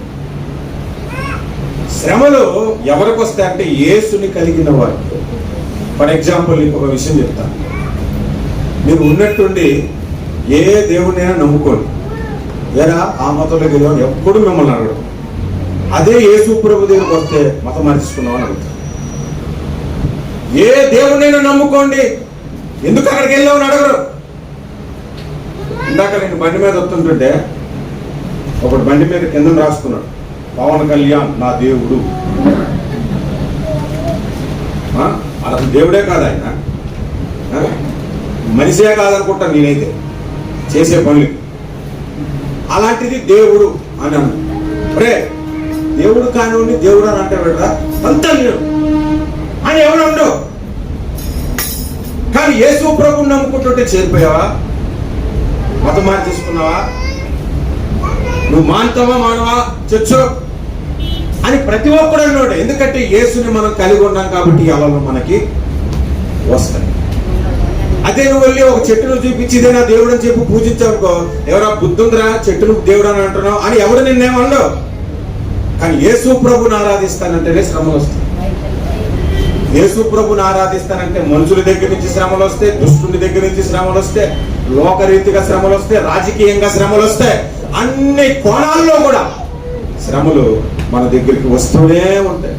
శ్రమలు ఎవరికి వస్తాయంటే యేసుని కలిగిన వారు. ఫర్ ఎగ్జాంపుల్ నీకు ఒక విషయం చెప్తాను. మీరు ఉన్నట్టుండి ఏ దేవుడినైనా నమ్ముకోండి, లేదా ఆ మతంలోకి వెళ్ళామని ఎప్పుడు మిమ్మల్ని అడగడం. అదే యేసు ప్రభు దగ్గరికి వస్తే మతం మార్చుకున్నామని అడుగుతారు. ఏ దేవుడినైనా నమ్ముకోండి, ఎందుకు అక్కడికి వెళ్ళామని అడగరు. ఇందాక నేను బండి మీద వస్తుంటుంటే ఒకటి బండి మీద కింద రాసుకున్నాడు, పవన్ కళ్యాణ్ నా దేవుడు. అసలు దేవుడే కాదు ఆయన, మనిషే కాదనుకుంటాను నేనైతే చేసే పనులు. అలాంటిది దేవుడు అని అన్నాను. రే దేవుడు కానివ్వండి, దేవుడు అని అంటే పెట్టరా అంతా నేను అని ఎవరు ఉండవు. కానీ యేసు ప్రభువుని నమ్ముకుంటుంటే చేరిపోయావా? మతం మార్చి తీసుకున్నావా? నువ్వు మానతావా మానవా చచ్చు అని ప్రతి ఒక్కడు అన్నాడు. ఎందుకంటే యేసుని మనం కలిగి ఉన్నాం కాబట్టి అలలు మనకి వస్తాయి. అదే నువ్వు వెళ్ళి ఒక చెట్టును చూపించి ఇదే నా దేవుడు అని చెప్పి పూజించావుకో, ఎవరా బుద్ధుందిరా చెట్టును దేవుడు అని అంటున్నావు అని ఎవడు నిన్నేమన్నావు. కానీ యేసు ప్రభుని ఆరాధిస్తానంటేనే శ్రమలు వస్తాయి. యేసు ప్రభుని ఆరాధిస్తానంటే మనుషుల దగ్గర నుంచి శ్రమలు వస్తాయి, దుష్టుని దగ్గర నుంచి శ్రమలు వస్తాయి, లోకరీతిగా శ్రమలు వస్తాయి, రాజకీయంగా శ్రమలు వస్తాయి. అన్ని కోణాల్లో కూడా శ్రమలు మన దగ్గరికి వస్తూనే ఉంటాయి.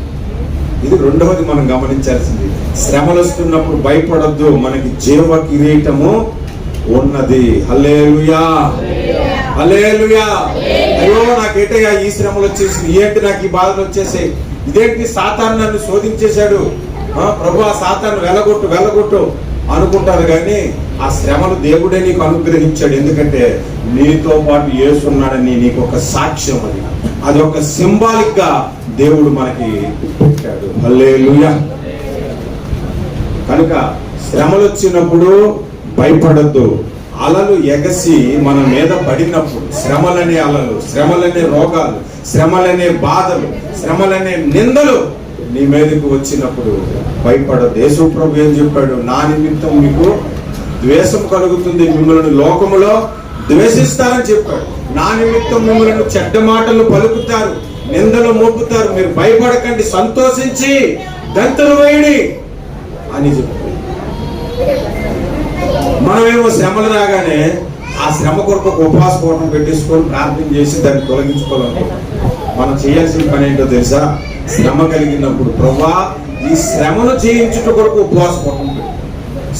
ఇది రెండవది మనం గమనించాల్సింది. శ్రమలు వస్తున్నప్పుడు భయపడొద్దు, మనకి జీవ కిరీటము ఉన్నది. హల్లెలూయా, హల్లెలూయా. అయ్యో నాకేటయ్యా ఈ శ్రమలు వచ్చేసి, ఏంటి నాకు ఈ బాధలు వచ్చేసాయి, ఇదేంటి సాతాను నన్ను శోధించేశాడు, ప్రభు ఆ సాతాను వెళ్ళగొట్టు అనుకుంటారు. కానీ ఆ శ్రమలు దేవుడే నీకు అనుగ్రహించాడు. ఎందుకంటే నీతో పాటు యేసున్నాడని నీకు ఒక సాక్ష్యం. అది ఒక సింబాలిక్ గా దేవుడు మనకి పెట్టాడు. హల్లెలూయా. కనుక శ్రమలు వచ్చినప్పుడు భయపడద్దు. అలలు ఎగసి మన మీద పడినప్పుడు, శ్రమలనే అలలు, శ్రమలనే రోగాలు, శ్రమలనే బాధలు, శ్రమలనే నిందలు నీ మీదకు వచ్చినప్పుడు భయపడద్దు. యేసు ప్రభు ఏం చెప్పాడు? నా నిమిత్తం మీకు ద్వేషం కలుగుతుంది, మిమ్మల్ని లోకములో ద్వేషిస్తారని చెప్పాడు. నా నిమిత్తం మిమ్మల్ని చెడ్డ మాటలు పలుకుతారు, నిందలు మోపుతారు, మీరు భయపడకండి, సంతోషించి గంతులు వేయండి అని చెప్పాడు. మనమేమో శ్రమలు రాగానే ఆ శ్రమ కొరకు ఉపవాస పూర్ణం పెట్టేసుకొని ప్రార్థన చేసి దాన్ని తొలగించుకోవాలనుకుంటాం. మనం చేయాల్సిన పని ఏంటో తెలుసా? శ్రమ కలిగినప్పుడు ప్రభువా ఈ శ్రమను జయించుట కొరకు ఉపవాస పూర్ణం పెట్టు.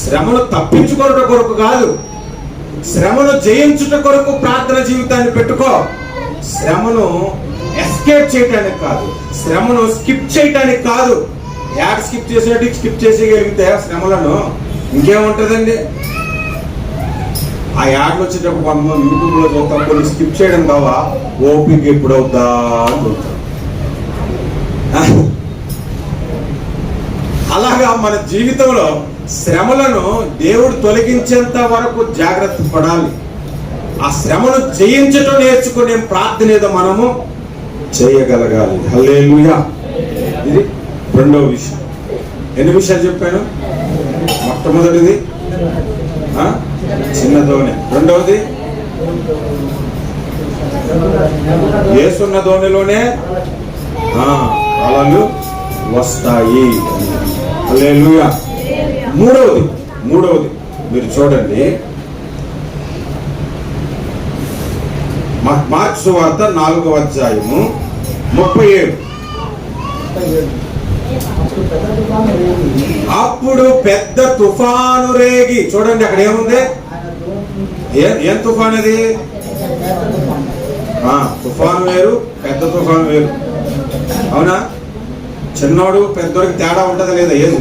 శ్రమను తప్పించుకోవట కొరకు కాదు, శ్రమను జయించుట కొరకు ప్రార్థన జీవితాన్ని పెట్టుకో. శ్రమను ఎస్కేప్ చేయటానికి కాదు, శ్రమను స్కిప్ చేయటానికి కాదు. యాడ్ స్కిప్ చేసినట్టు స్కిప్ చేసేయగలిగితే శ్రమలను ఇంకేముంటుందండి? ఆ యాడ్లు వచ్చేటప్పుడు కొంతమంది యూట్యూబ్లో చూస్తాం, కొన్ని స్కిప్ చేయడం కావా, ఓపిక ఎప్పుడవుతా అని చూస్తాం. అలాగా మన జీవితంలో శ్రమలను దేవుడు తొలగించేంత వరకు జాగ్రత్త పడాలి. ఆ శ్రమను జయించటం నేర్చుకునే ప్రార్థన ఏదో మనము చేయగలగాలి. హల్లెలూయా. ఇది రెండవ విషయం. ఎన్ని విషయాలు చెప్పాను? మొట్టమొదటిది చిన్న దోణి. రెండవది యేసున్న దోణిలోనే అలలు వస్తాయి. హల్లెలూయా. మూడవది మీరు చూడండి, మార్కు సువార్త 4వ అధ్యాయము 37. అప్పుడు పెద్ద తుఫాను రేగి. చూడండి అక్కడ ఏముంది? ఏం తుఫాన్ అది? తుఫాను వేరు, పెద్ద తుఫాను వేరు. అవునా? చిన్నోడు పెద్దోడికి తేడా ఉంటుందా లేదా? ఏది?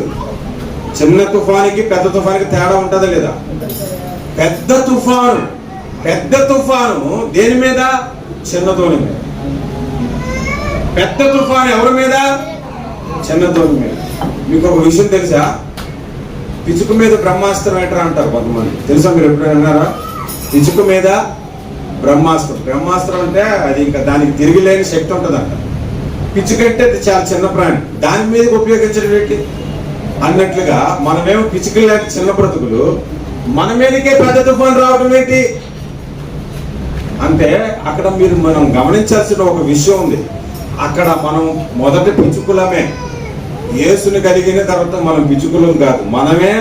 చిన్న తుఫానికి పెద్ద తుఫానికి తేడా ఉంటుందా లేదా? పెద్ద తుఫాను దేని మీద? చిన్న దోణి మీద. పెద్ద తుఫాను ఎవరి మీద? చిన్న దోణి మీద. మీకు ఒక విషయం తెలుసా? పిచుకు మీద బ్రహ్మాస్త్రం ఏంటరా అంటారు కొంతమంది. తెలుసా? మీరు ఎప్పుడైనా అన్నారా? పిచుకు మీద బ్రహ్మాస్త్రం అంటే అది ఇంకా దానికి తిరిగిలేని శక్తి ఉంటుందంట. పిచ్చుకంటే అది చాలా చిన్న ప్రాణి, దాని మీదకి ఉపయోగించడం ఏంటి అన్నట్లుగా మనమేమో పిచ్చుకలు లాంటి చిన్న బ్రతుకులు, మన మీదకే పెద్ద తుఫాను రావడం ఏంటి అంటే అక్కడ మనం గమనించాల్సిన ఒక విషయం ఉంది. అక్కడ మనం మొదట పిచ్చుకులమే. యేసుని కలిగిన తర్వాత మనం పిచ్చుకులం కాదు, మనమే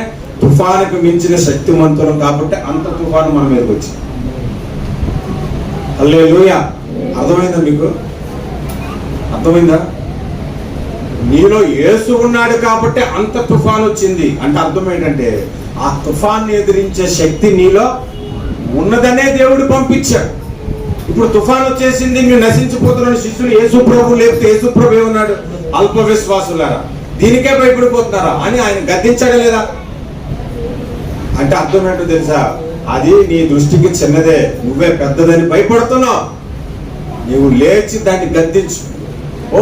తుఫానుకు మించిన శక్తిమంతులం. కాబట్టి అంత తుఫాను మన మీదకి వచ్చింది. హల్లెలూయా. అర్థమైందా? మీకు అర్థమైందా? నీలో యేసు ఉన్నాడు కాబట్టి అంత తుఫాను వచ్చింది అంటే అర్థం ఏంటంటే ఆ తుఫాన్ని ఎదిరించే శక్తి నీలో ఉన్నదనే దేవుడు పంపించాడు. ఇప్పుడు తుఫాను వచ్చేసింది, మీరు నశించిపోతున్న శిష్యులు యేసు ప్రభు లేకపోతే యేసు ప్రభు ఏమన్నాడు? అల్ప విశ్వాసులారా, దీనికే భయపడిపోతున్నారా అని ఆయన గద్దించాడా లేదా? అంటే అర్థం ఏంటో తెలుసా? అది నీ దృష్టికి చిన్నదే, నువ్వే పెద్దదని భయపడుతున్నావు. నీవు లేచి దాన్ని గద్దించు. ఓ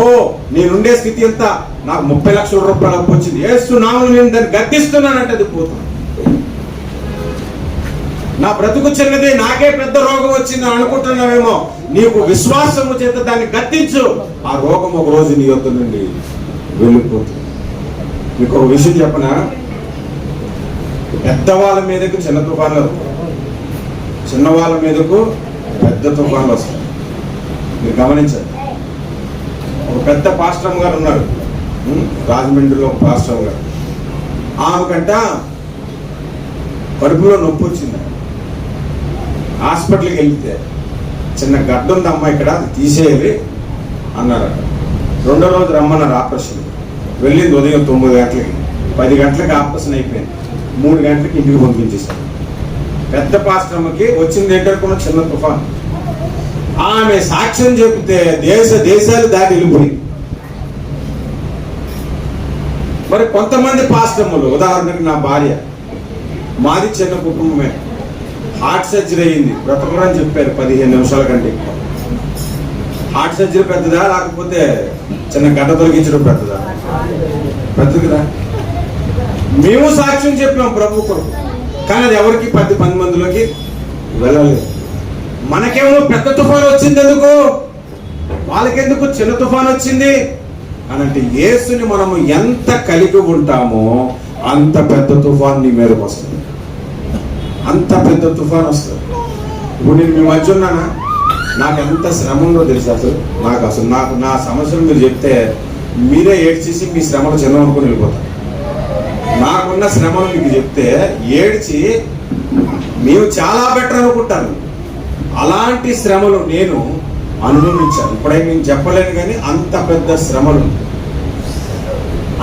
నేనుండే స్థితి ఎంత, నాకు 30 లక్షల రూపాయలు అప్పు వచ్చింది, యేసు నామమున నేను దాన్ని గద్దిస్తున్నానంటే అది పోతుంది. నా బ్రతుకు చిన్నదే, నాకే పెద్ద రోగం వచ్చింది అని అనుకుంటున్నావేమో. నీకు విశ్వాసము చేత దాన్ని గద్దించు, ఆ రోగం ఒక రోజు నీ యొద్ద నుండి వెళ్ళిపోతుంది. మీకు ఒక విషయం చెప్పనా? పెద్దవాళ్ళ మీదకు చిన్న తుఫాన్లు, చిన్నవాళ్ళ మీదకు పెద్ద తుఫాన్లు వస్తాయి. మీరు గమనించండి. ఒక పెద్ద పాస్టర్ గారు ఉన్నారు రాజమండ్రిలో, ఒక పాస్టర్ గారు. ఆమెకంట కడుపులో నొప్పి వచ్చింది. హాస్పిటల్కి వెళ్తే చిన్న గడ్డ ఉందమ్మా ఇక్కడ, అది తీసేయాలి అన్నారట. రెండో రోజు రమ్మన్నారు ఆపరేషన్. వెళ్ళింది ఉదయం 9 గంటలకి, 10 గంటలకి ఆపరేషన్ అయిపోయింది. 3 గంటలకి ఇంటికి పంపించేశారు. పెద్ద పాస్టర్కి వచ్చింది ఏంటనుకున్న చిన్న తుఫాన్. ఆమె సాక్ష్యం చెబితే దేశాలు దాటి వెళ్ళిపోయింది. మరి కొంతమంది పాస్టర్లు, ఉదాహరణకి నా భార్య, మాది చిన్న కుటుంబమే, హార్ట్ సర్జరీ అయింది, బ్రతకరని చెప్పారు 15 నిమిషాల కంటే. హార్ట్ సర్జరీ పెద్దదా లేకపోతే చిన్న గడ్డ తొలగించడం పెద్దదా? పెద్దది కదా. మేము సాక్ష్యం చెప్పాం ప్రభు కొరకు, కానీ అది ఎవరికి 10 మందిలోకి వెళ్ళలేదు. మనకేమో పెద్ద తుఫాను వచ్చింది, ఎందుకు? వాళ్ళకెందుకు చిన్న తుఫాను వచ్చింది అని అంటే యేసుని మనము ఎంత కలిగి ఉంటామో అంత పెద్ద తుఫాను నీ మీదకి వస్తుంది, అంత పెద్ద తుఫాను వస్తుంది. ఇప్పుడు నేను మీ మధ్య ఉన్నానా? నాకు ఎంత శ్రమ ఉందో తెలుసు. నాకు నా సమస్యలు మీరు చెప్తే మీరే ఏడ్చేసి మీ శ్రమలు చిన్న అనుకుని వెళ్ళిపోతారు. నాకున్న శ్రమలు మీకు చెప్తే ఏడ్చి మేము చాలా బెటర్ అనుకుంటాను. అలాంటి శ్రమలు నేను అనుభవించాను. ఇప్పుడైతే నేను చెప్పలేను, కానీ అంత పెద్ద శ్రమలు,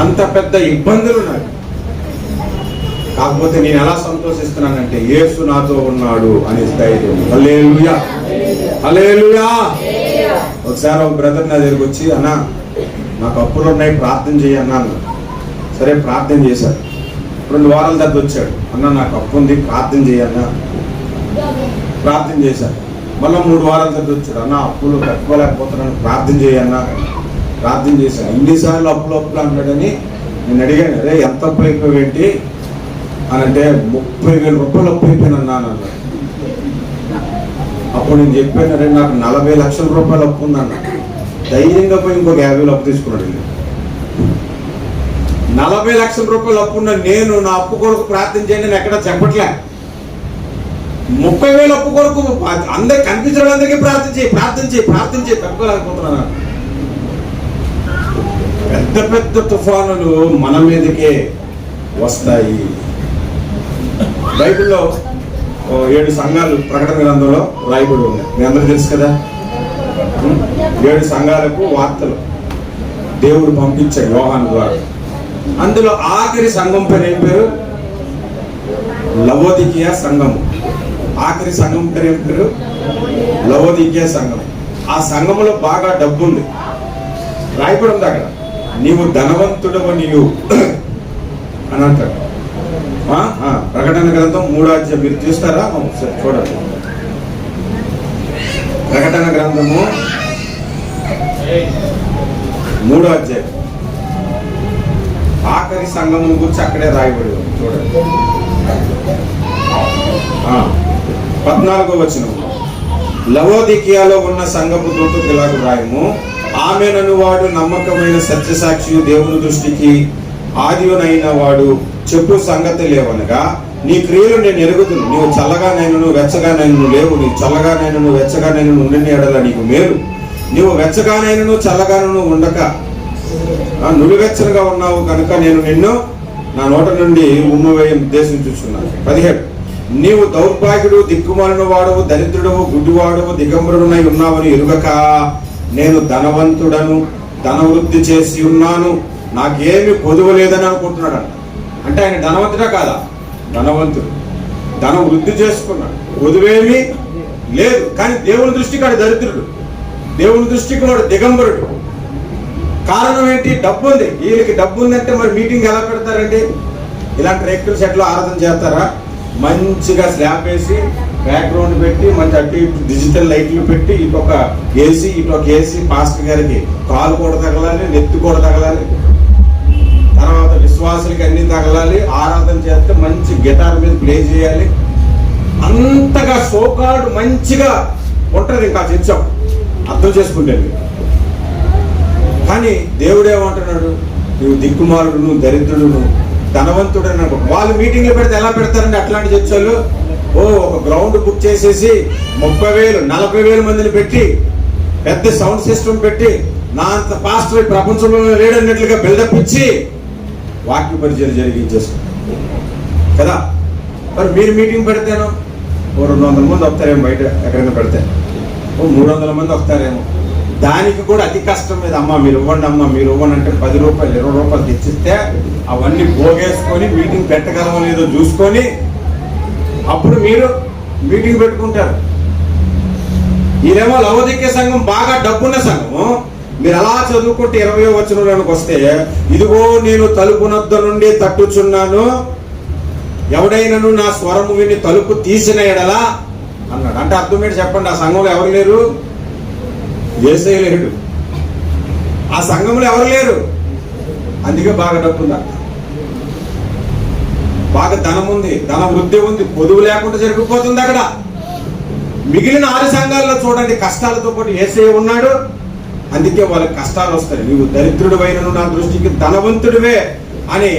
అంత పెద్ద ఇబ్బందులు నాకు. కాకపోతే నేను ఎలా సంతోషిస్తున్నానంటే యేసు నాతో ఉన్నాడు అనే ధైర్యం. హల్లెలూయా, హల్లెలూయా. ఒకసారి ఒక బ్రదర్ నా దగ్గరికి వచ్చి, అన్నా నాకు అప్పులు ఉన్నాయి, ప్రార్థన చేయన్నా అన్న. సరే ప్రార్థన చేశాడు. 2 వారాల తర్వాత వచ్చాడు, అన్న నాకు అప్పు ఉంది, ప్రార్థన చేయన్నా. ప్రార్థన చేశాను. మళ్ళీ 3 వారాల తర్వాత వచ్చాడు, అన్న అప్పులు కట్టుకోలేకపోతున్నాను, ప్రార్థన చేయన్నా. ప్రార్థన చేశాను. ఇన్నిసార్లు అప్పులు అంటాడని నేను అడిగాను, అరే ఎంత అప్పు అయిపోయేంటి అని అంటే 30,000 రూపాయలు అప్పు అయిపోయాను అన్నాను. అప్పుడు నేను చెప్పాను, అరే నాకు 40 లక్షల రూపాయలు అప్పు ఉందన్న. ధైర్యంగా పోయి ఇంకొక 50,000 అప్పు తీసుకున్నాడు. 40 లక్షల రూపాయలు అప్పు ఉన్న నేను నా అప్పు కొరకు ప్రార్థన చేయండి నేను ఎక్కడ చెప్పట్లే. 30,000 అప్పు కొరకు అందరికి కనిపించడం, అందరికీ ప్రార్థించి తట్టుకోలేకపోతున్నాను. పెద్ద పెద్ద తుఫానులు మన మీదకే వస్తాయి. బైబిల్లో 7 సంఘాలు ప్రకటన గ్రంథంలో రాయబడి ఉన్నాయి. మీ అందరూ తెలుసు కదా. 7 సంఘాలకు వార్తలు దేవుడు పంపించాడు యోహాను ద్వారా. అందులో ఆఖరి సంఘం పేరు ఏం పేరు? లవోదికీయ సంఘము. ఆఖరి సంఘం పేరు ఏం పేరు? లవోదికీయ సంఘం. ఆ సంఘములో బాగా డబ్బు ఉంది. రాయబడి ఉంది అక్కడ, నీవు ధనవంతుడవు నీవు అని అంటాడు. ప్రకటన గ్రంథం 3వ అధ్యాయం మీరు చూస్తారా? ఒకసారి చూడండి. ప్రకటన గ్రంథము 3వ అధ్యాయం ఆఖరి సంఘము గురించి అక్కడే రాయబడి చూడండి. 14వ వచనం, లవోదికీయలో ఉన్న సంఘపు దూతకు ఇలాగ రాయము, ఆమెనను వాడు నమ్మకమైన సత్యసాక్షి, దేవుని దృష్టికి ఆదియునైన వాడు చెప్పు సంగతి లేవనగా, నీ క్రియలు నేను ఎరుగుదును. నీవు చల్లగానైనను వెచ్చగానైనను లేవు. నీవు చల్లగానైనను వెచ్చగానైనను ఉండిన ఎడల నీకు మేలు. నీవు వెచ్చగానైనను చల్లగానను ఉండక నులివెచ్చనగా ఉన్నావు కనుక నేను నిన్ను నా నోట నుండి ఉమ్మవేయ ఉద్దేశించుచున్నాను. 17, నీవు దౌర్భాగ్యుడు, దిక్కుమాలిన వాడవు, దరిద్రుడవు, గుడ్డివాడవు, దిగంబరుడనై ఉన్నావని ఎరుగక, నేను ధనవంతుడను, ధనవృద్ధి చేసి ఉన్నాను, నాకేమి పొదువు లేదని అనుకుంటున్నాడు. అంటే ఆయన ధనవంతుడా కాదా? ధనవంతుడు, ధనం వృద్ధి చేసుకున్నాడు, పొదువేమీ లేదు. కానీ దేవుని దృష్టికి వాడు దరిద్రుడు, దేవుని దృష్టికి వాడు దిగంబరుడు. కారణం ఏంటి? డబ్బు ఉంది. వీళ్ళకి డబ్బు ఉందంటే మరి మీటింగ్ ఎలా పెడతారండి? ఇలాంటి రేకుల సెట్లో ఆరాధన చేస్తారా? మంచిగా స్లాబ్ వేసి బ్యాక్గ్రౌండ్ పెట్టి మంచి అటు ఇటు డిజిటల్ లైట్లు పెట్టి ఇటొక ఏసీ ఇటొక ఏసీ, పాస్టర్ గారికి కాలు కూడా తగలాలి, నెత్తి కూడా తగలాలి, తర్వాత విశ్వాసులకి అన్ని తగలాలి, ఆరాధన చేస్తే మంచి గిటార్ మీద ప్లే చేయాలి. అంతగా సోకాడు మంచిగా ఉంటుంది ఇంకా చర్చం అర్థం చేసుకుంటే. కానీ దేవుడు ఏమంటున్నాడు? నువ్వు దిక్కుమాలుడును, దరిద్రుడును, ధనవంతుడు అన్నాడు. వాళ్ళు మీటింగ్లు పెడితే ఎలా పెడతారండి అట్లాంటి చర్చలు? ఒక గ్రౌండ్ బుక్ చేసేసి 30,000 40,000 మందిని పెట్టి పెద్ద సౌండ్ సిస్టమ్ పెట్టి నా అంత పాస్టర్ ప్రపంచంలో లేడన్నట్లుగా బిల్డప్ ఇచ్చి వాక్య పరిచయం జరిగించేసుకుంటారు కదా. మరి మీరు మీటింగ్ పెడితేనో 200 మంది వస్తారేమో, బయట ఎక్కడైనా పెడితే 300 మంది వస్తారేమో. దానికి కూడా అతి కష్టం మీద, అమ్మ మీరు ఇవ్వండి, అమ్మ మీరు ఇవ్వండి అంటే 10 రూపాయలు 20 రూపాయలు తెచ్చిస్తే అవన్నీ పోగేసుకొని మీటింగ్ పెట్టగలమో లేదో చూసుకొని అప్పుడు మీరు మీటింగ్ పెట్టుకుంటారు. ఇదేమో లవోదికీయ సంఘం బాగా డబ్బున్న సంఘం. మీరు అలా చదువుకుంటే 20వ వచనంలోకి వస్తే, ఇదిగో నేను తలుపునొద్ద నుండి తట్టుచున్నాను, ఎవడైనను నా స్వరము విని తలుపు తీసిన ఎడలా అన్నాడు. అంటే అర్థం ఏంటి చెప్పండి? ఆ సంఘంలో ఎవరు లేరు? యేసయ్య లేడు. ఆ సంఘంలో ఎవరు లేరు. అందుకే బాగా డబ్బుందా, బాగా ధనం ఉంది, ధన వృద్ధి ఉంది, పొదువు లేకుండా జరిగిపోతుంది అక్కడ. మిగిలిన 6 సంఘాల్లో చూడండి, కష్టాలతో పాటు యేసయ్య ఉన్నాడు. అందుకే వాళ్ళకి కష్టాలు వస్తాయి. నీవు దరిద్రుడు అయినను నా దృష్టికి ధనవంతుడివే అని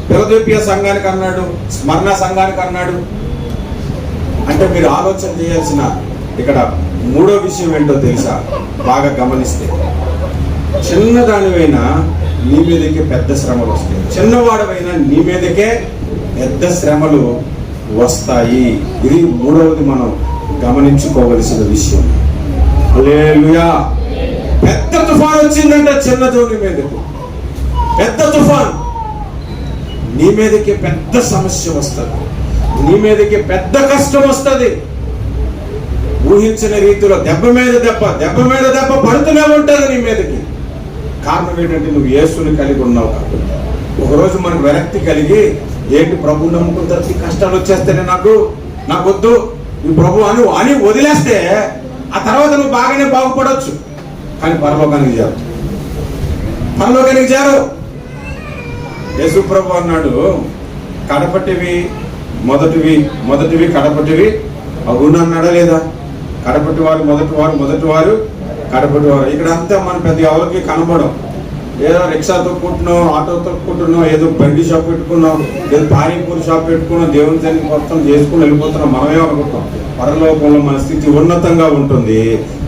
ఫిలదెల్ఫియా సంఘానికి అన్నాడు, స్మరణ సంఘానికి అన్నాడు. అంటే మీరు ఆలోచన చేయాల్సిన ఇక్కడ 3వ విషయం ఏంటో తెలుసా? బాగా గమనిస్తే, చిన్నదానివైనా నీ మీదకే పెద్ద శ్రమలు వస్తాయి, చిన్నవాడవైనా నీ మీదకే పెద్ద శ్రమలు వస్తాయి. ఇది 3వది మనం గమనించుకోవలసిన విషయం. హల్లెలూయా. పెద్ద తుఫాన్ వచ్చిందంటే చిన్న జోని మీదకు పెద్ద తుఫాన్, నీ మీదకి పెద్ద సమస్య వస్తుంది, నీ మీదకి పెద్ద కష్టం వస్తుంది. ఊహించిన రీతిలో దెబ్బ మీద దెబ్బ పడుతూనే ఉంటుంది నీ మీదకి. కారణం ఏంటంటే నువ్వు యేసుని కలిగి ఉన్నావు కాబట్టి. ఒకరోజు మనకు విరక్తి కలిగి, ఏంటి ప్రభు నమ్ముకున్న తర్వాత కష్టాలు వచ్చేస్తేనే నాకు వద్దు ఈ ప్రభు అని వదిలేస్తే ఆ తర్వాత నువ్వు బాగానే బాగుపడవచ్చు. కానీ పరలోకానికి చేరు. యేసు ప్రభు అన్నాడు, కడపటివి మొదటివి కడపటివి అవును అన్నాడా లేదా? కడపటి వారు మొదటివారు కడపటి వారు. ఇక్కడ అంతా మన పెద్ద ఎవరికి కనబడం. ఏదో రిక్షా తొక్కుంటున్నాం, ఆటో తొక్కుంటున్నాం, ఏదో బండి షాప్ పెట్టుకున్నాం, ఏదో పానీపూరి షాప్ పెట్టుకున్నాం, దేవుని సన్నిధికి మొత్తం చేసుకుని వెళ్ళిపోతున్నాం. మనమే అనుకుంటాం పరలోకంలో మన స్థితి ఉన్నతంగా ఉంటుంది.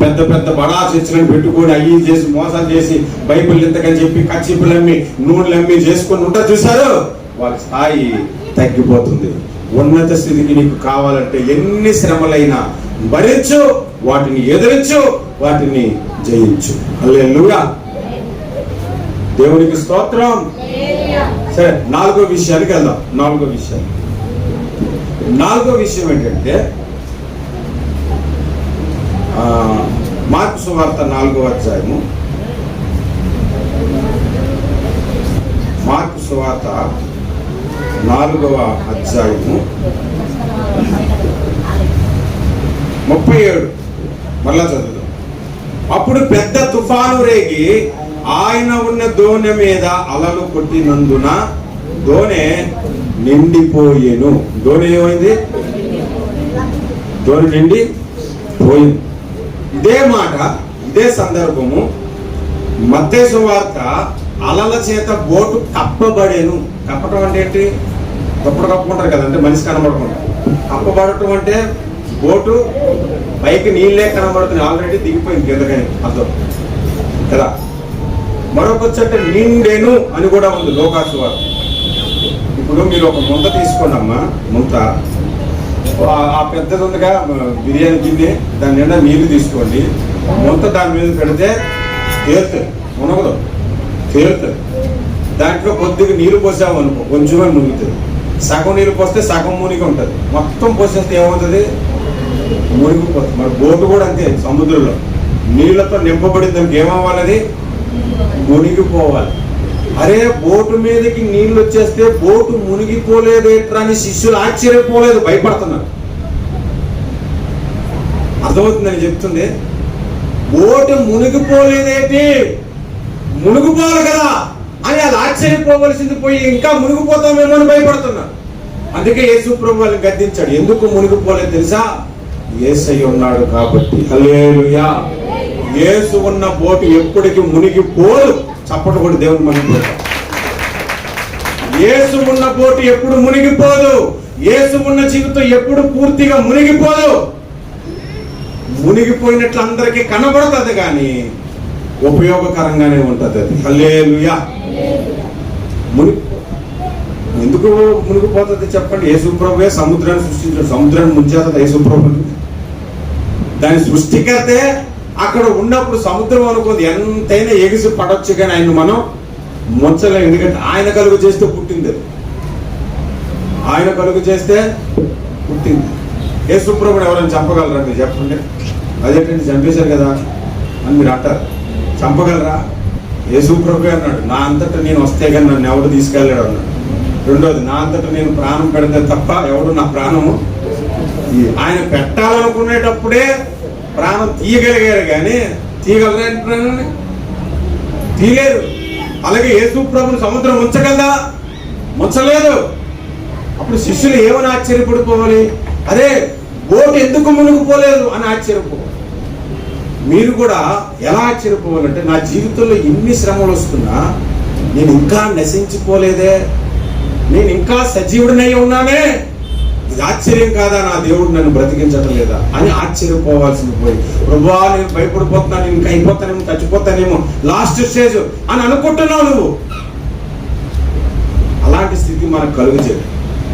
పెద్ద పెద్ద బడా చర్చలను పెట్టుకొని అయ్యి చేసి మోసాలు చేసి బైబిల్ ఇంతకని చెప్పి కచ్చిపులు అమ్మి నూనెలు అమ్మి చేసుకొని ఉంటారు చూసారు, వాళ్ళ స్థాయి తగ్గిపోతుంది. ఉన్నత స్థితికి నీకు కావాలంటే ఎన్ని శ్రమలైనా భరించు, వాటిని ఎదిరించు, వాటిని జయించు. హల్లెలూయా, దేవునికి స్తోత్రం. సరే, నాలుగో విషయానికి వెళ్దాం. నాలుగో విషయం ఏంటంటే మార్కు సువార్త 4వ అధ్యాయము. మార్కు సువార్త 4వ అధ్యాయము 37 మళ్ళా చదువుదాం. అప్పుడు పెద్ద తుఫాను రేగి ఆయన ఉన్న దోణి మీద అలలు కొట్టినందున దోణి నిండిపోయేను. దోణి ఏమైంది? దోణి నిండి పోయింది. ఇదే మాట, ఇదే సందర్భము మత్తయి సువార్త అలల చేత బోటు కప్పబడేను. కప్పటం అంటే ఏంటి? కప్పుకుంటారు కదా, అంటే మనిషి కనబడకుండా. కప్పబడటం అంటే బోటు పైకి నీళ్ళే కనబడుతుంది, ఆల్రెడీ దిగిపోయింది కిందకని అర్థం కదా. మరొకొచ్చంటే నిండెను అని కూడా ఉంది లోకాసు వార్త. ఇప్పుడు మీరు ఒక ముంత తీసుకోండి అమ్మా, ముంత ఆ పెద్దది ఉందిగా బిర్యానీ గిన్నె, దాని నిండా నీళ్లు తీసుకోండి. ముంత దాని మీద పెడితే తేలుతుంది, మునగదు, తేలుతుంది. దాంట్లో కొద్దిగా నీళ్ళు పోసాము అనుకో, కొంచెమే మునుగుతుంది. సగం నీళ్ళు పోస్తే సగం మునిగి ఉంటుంది, మొత్తం పోసేస్తే ఏమవుతుంది? మునిగిపోతుంది. మరి బోటు కూడా అంతే, సముద్రంలో నీళ్లతో నింపబడి దానికి ఏమవ్వాలి? మునిగిపోవాలి. అరే, బోటు మీదకి నీళ్ళు వచ్చేస్తే బోటు మునిగిపోలేదేట్రా అని శిష్యులు ఆశ్చర్యపోలేదు, భయపడుతున్నారు. అర్థమవుతుందని చెప్తుంది. బోటు మునిగిపోలేదేంటి, మునిగిపోవాలి కదా అని వాళ్ళు ఆశ్చర్యపోవలసింది పోయి ఇంకా మునిగిపోతామేమో అని భయపడుతున్నారు. అందుకే యేసు ప్రభు వాళ్ళని గద్దించాడు. ఎందుకు మునిగిపోలేదు తెలుసా? యేసయ్య ఉన్నాడు కాబట్టి. హల్లెలూయా. యేసు ఉన్న బోటు ఎప్పటికీ మునిగిపోదు. చప్పట్లు కూడా దేవుని మునిగిపోదు. యేసు ఉన్న బోటు ఎప్పుడు మునిగిపోదు. యేసు ఉన్న జీవితం ఎప్పుడు పూర్తిగా మునిగిపోదు. మునిగిపోయినట్లు అందరికీ కనబడుతుంది కానీ ఉపయోగకరంగానే ఉంటుంది అది. హల్లెలూయా. ఎందుకు మునిగిపోతుంది చెప్పండి? యేసు ప్రభువే సముద్రాన్ని సృష్టించాడు, సముద్రాన్ని ముంచేస్తుంది యేసు ప్రభు. దాని సృష్టికర్తే అక్కడ ఉన్నప్పుడు సముద్రం అనుకుంది ఎంతైనా ఎగిసి పడవచ్చు, కానీ ఆయన మనం ముంచలేము. ఎందుకంటే ఆయన కలుగు చేస్తే పుట్టింది, ఆయన కలుగు చేస్తే పుట్టింది. యేసు ప్రభుని ఎవరైనా చంపగలరా? మీరు చెప్పండి. అదేంటంటే చంపేశారు కదా అని మీరు అంటారు. చంపగలరా? యేసు ప్రభు అన్నాడు, నా అంతటా నేను వస్తే కానీ నన్ను ఎవడు తీసుకెళ్ళాడు అన్నాడు. రెండోది, నా అంతటా నేను ప్రాణం పెడితే తప్ప ఎవడు నా ప్రాణము. ఆయన పెట్టాలనుకునేటప్పుడే ప్రాణం తీయగలిగారు, కానీ తీయగలరా? తీయలేరు. అలాగే యేసు ప్రభుని సముద్రం ముంచగలదా? ముంచలేదు. అప్పుడు శిష్యులు ఏమని ఆశ్చర్యపడిపోవాలి? అరే, బోటు ఎందుకు మునిగిపోలేదు అని ఆశ్చర్యపోవాలి. మీరు కూడా ఎలా ఆశ్చర్యపోవాలంటే, నా జీవితంలో ఇన్ని శ్రమలు వస్తున్నా నేను ఇంకా నశించిపోలేదే, నేను ఇంకా సజీవుడినై ఉన్నానే, ఇది ఆశ్చర్యం కాదా? నా దేవుడు నన్ను బ్రతికించడం లేదా అని ఆశ్చర్యపోవాల్సింది పోయి, ప్రభువా నేను భయపడిపోతున్నాను, ఇంకా అయిపోతానేమో, చచ్చిపోతానేమో, లాస్ట్ స్టేజ్ అని అనుకుంటున్నావు నువ్వు. అలాంటి స్థితి మనకు కలుగుచేది.